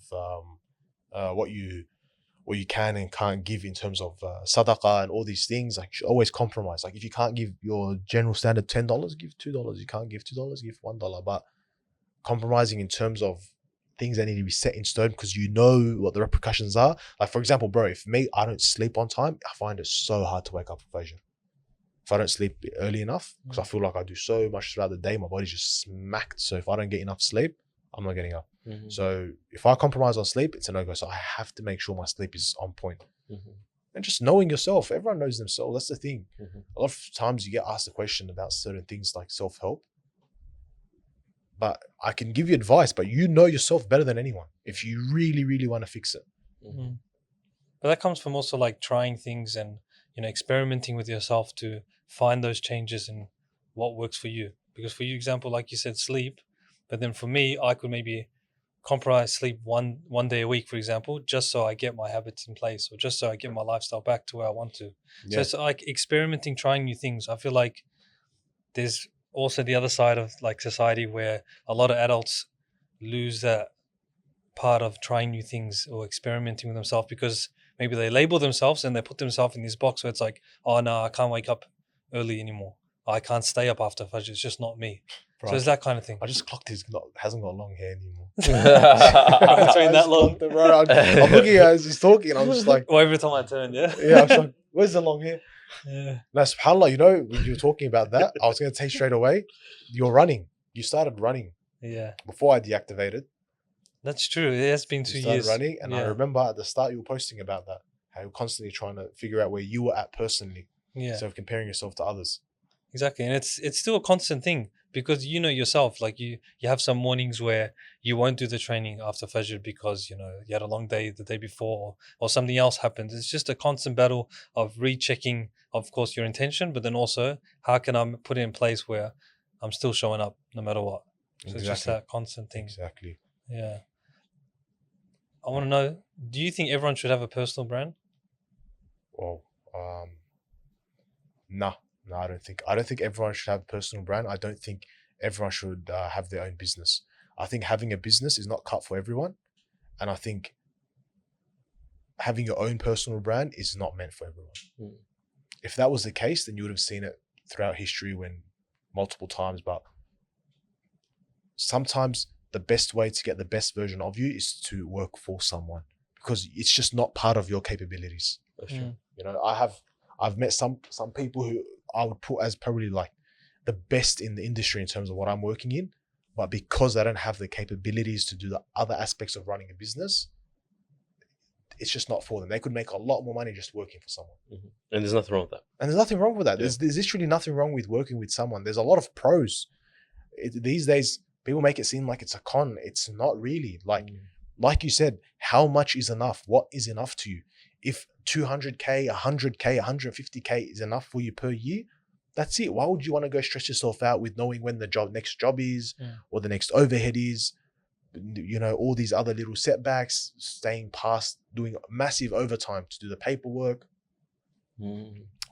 what you can and can't give in terms of sadaqah and all these things. Like, you should always compromise. Like, if you can't give your general standard $10, give $2. You can't give $2, give $1. But compromising in terms of things that need to be set in stone because you know what the repercussions are. Like, for example, bro, if I don't sleep on time, I find it so hard to wake up for Fajr. If I don't sleep early enough, because I feel like I do so much throughout the day, my body's just smacked. So if I don't get enough sleep, I'm not getting up. So if I compromise on sleep, it's a no-go. So I have to make sure my sleep is on point. And just knowing yourself, everyone knows themselves. That's the thing. A lot of times you get asked a question about certain things like self-help. But I can give you advice, but you know yourself better than anyone if you really, really want to fix it. But that comes from also like trying things and, you know, experimenting with yourself to find those changes and what works for you. Because for you, example, like you said, sleep. But then for me, I could maybe compromise sleep one day a week, for example, just so I get my habits in place or just so I get my lifestyle back to where I want to. So it's like experimenting, trying new things. I feel like there's also the other side of like society where a lot of adults lose that part of trying new things or experimenting with themselves because maybe they label themselves and they put themselves in this box where it's like, oh no, I can't wake up early anymore. I can't stay up after Fajr. It's just not me. Bro, So it's that kind of thing. I just clocked hasn't got long hair anymore. It's been that long. Bro, I'm looking at as he's talking, and I'm just like, Well, every time I turn, yeah. yeah, I'm just like, where's the long hair? Yeah. Now, subhanAllah, you know, when you were talking about that, I was going to take straight away, you're running. You started running Yeah. before I deactivated. That's true. It has been You 2 started years. running, and I Yeah. remember at the start you were posting about that, how you were constantly trying to figure out where you were at personally, Yeah. instead of comparing yourself to others. Exactly. And it's still a constant thing because you know yourself, like you have some mornings where you won't do the training after Fajr because, you know, you had a long day the day before or something else happens. It's just a constant battle of rechecking, of course, your intention, but then also how can I put it in place where I'm still showing up no matter what. So it's just that constant thing. Exactly. Yeah. I want to know, do you think everyone should have a personal brand? Well, no, I don't think everyone should have a personal brand. I don't think everyone should have their own business. I think having a business is not cut for everyone, and I think having your own personal brand is not meant for everyone. If that was the case, then you would have seen it throughout history when multiple times. But sometimes the best way to get the best version of you is to work for someone, because it's just not part of your capabilities. For sure. You know, I've met some people who I would put as probably like the best in the industry in terms of what I'm working in, but because they don't have the capabilities to do the other aspects of running a business, it's just not for them. They could make a lot more money just working for someone. And there's nothing wrong with that. And there's nothing wrong with that. Yeah. There's literally nothing wrong with working with someone. There's a lot of pros. These days, people make it seem like it's a con. It's not really. Like you said, how much is enough? What is enough to you? If 200K, 100K, 150K is enough for you per year, that's it. Why would you want to go stress yourself out with knowing when the next job is or the next overhead is? You know, all these other little setbacks, staying past, doing massive overtime to do the paperwork.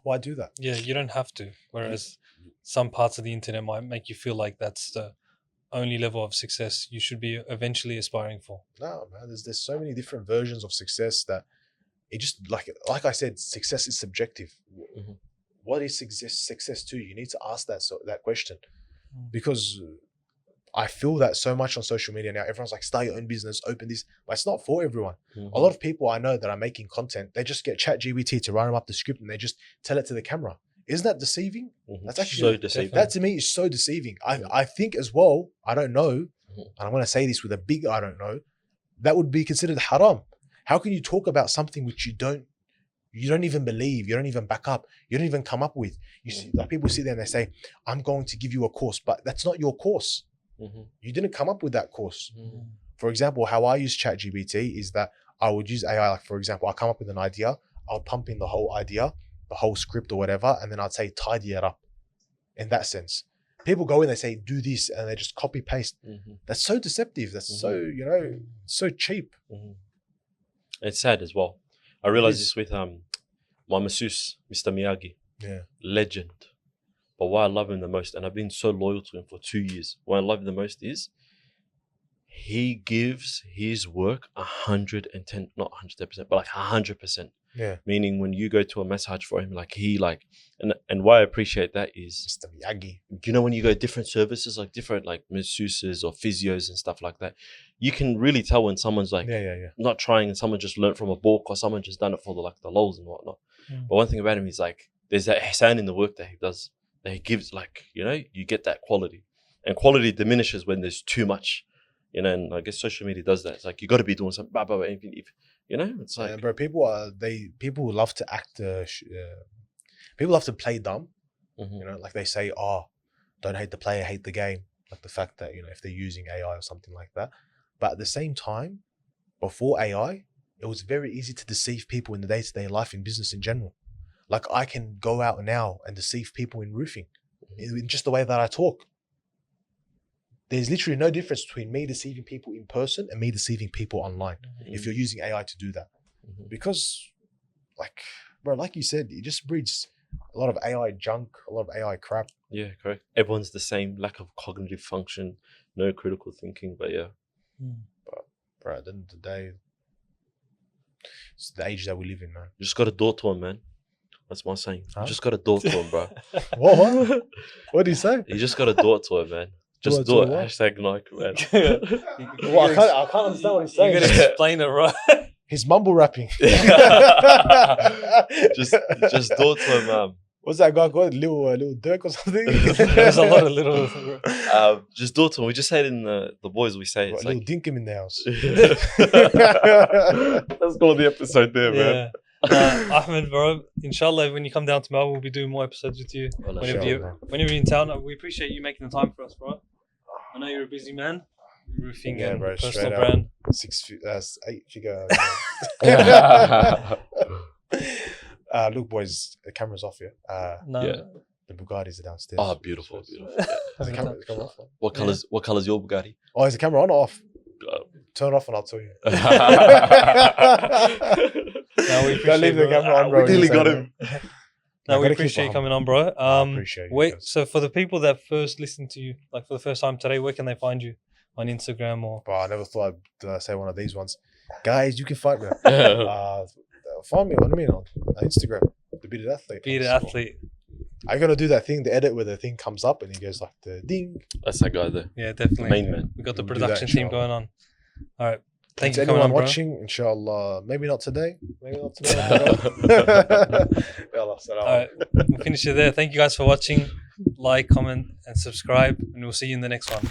Why do that? Yeah, you don't have to. Whereas some parts of the internet might make you feel like that's the only level of success you should be eventually aspiring for. No, man. There's so many different versions of success that it just like I said, success is subjective. What is success to you? You need to ask that question, because I feel that so much on social media now. Everyone's like, start your own business, open this, but it's not for everyone. A lot of people I know that are making content, they just get ChatGPT to write them up the script and they just tell it to the camera. Isn't that deceiving? That's actually so deceiving. That to me is so deceiving. I think as well, I don't know, and I'm going to say this with a big I don't know, that would be considered haram. How can you talk about something which you don't even believe, you don't even back up, you don't even come up with? You see, like people sit there and they say, I'm going to give you a course, but that's not your course. You didn't come up with that course. For example, how I use ChatGPT is that I would use AI. Like, for example, I come up with an idea, I'll pump in the whole idea, the whole script or whatever, and then I'd say, tidy it up. In that sense, people go in, they say, do this, and they just copy paste. That's so deceptive. That's so, you know, so cheap. It's sad as well. I realized this with my masseuse, Mr. Miyagi. Yeah. Legend. But why I love him the most, and I've been so loyal to him for 2 years, what I love him the most is he gives his work 110, not 110%, but like 100%. Yeah. Meaning when you go to a massage for him, and why I appreciate that is, Mr. Miyagi. you know, when you go different services, like different like masseuses or physios and stuff like that, you can really tell when someone's like not trying and someone just learned from a book or someone just done it for the lols and whatnot. But one thing about him is like, there's that ihsan in the work that he does, that he gives, like, you know, you get that quality. And quality diminishes when there's too much, you know, and I guess social media does that. It's like, you got to be doing something, if, you know, it's like... bro, people love to act, people love to play dumb, you know, like they say, oh, don't hate the player, hate the game. Like the fact that, you know, if they're using AI or something like that. But at the same time, before AI, it was very easy to deceive people in the day-to-day life in business in general. Like I can go out now and deceive people in roofing in just the way that I talk. There's literally no difference between me deceiving people in person and me deceiving people online if you're using AI to do that. Because, like, bro, like you said, it just breeds a lot of AI junk, a lot of AI crap. Yeah, correct. Everyone's the same, lack of cognitive function, no critical thinking, but yeah. But, bro, at the end of the day, it's the age that we live in, man. You just got to door to him, man. That's my saying. You just got to door to him, bro. What? What do you say? You just got to door to him, man. Just Do it do it. what? Hashtag Nike, man. Well, I can't understand what he's You saying. gotta explain it, right? He's mumble rapping. just do it to him. What's that guy called? Little Dirk or something? There's a lot of little. Just do it to him. We just say it in the boys. We say it. It's Little like, Dinkum in the house. let's go the episode there, man. Yeah. Ahmed, bro, inshallah, when you come down to Melbourne, we'll be doing more episodes with you. Whenever Inshallah. you're in town, we appreciate you making the time for us, bro. I know you're a busy man. Roofing Yeah, and bro, personal straight up. brand. 8 figure. Look, boys, the camera's off here. No. Yeah. The Bugattis are downstairs. Oh, beautiful, beautiful. Is the camera off? What colors? What colors your Bugatti? Oh, is the camera on or off? Turn it off and I'll tell you. No, we Don't appreciate leave the bro. camera on, bro. We nearly got him. No, Yeah, we gotta keep appreciate it you coming on, bro. I appreciate you Wait, guys. so for the people that first listened to you, like for the first time today, where can they find you? On Instagram or? Bro, I never thought I'd say one of these ones. Guys, you can find me. Find me, what do you mean, on Instagram. TheBeardedAthlete. TheBeardedAthlete. I'm going to do that thing, the edit where the thing comes up and he goes like the ding. That's that guy there. Yeah, The definitely. main man. We got the We'll do production that, team inshallah. going on. All right. Thank To you for coming anyone on, bro. watching, inshallah, maybe not today. Maybe not today. Yalla, salam. All right. We'll finish it there. Thank you guys for watching. Like, comment, and subscribe. And we'll see you in the next one.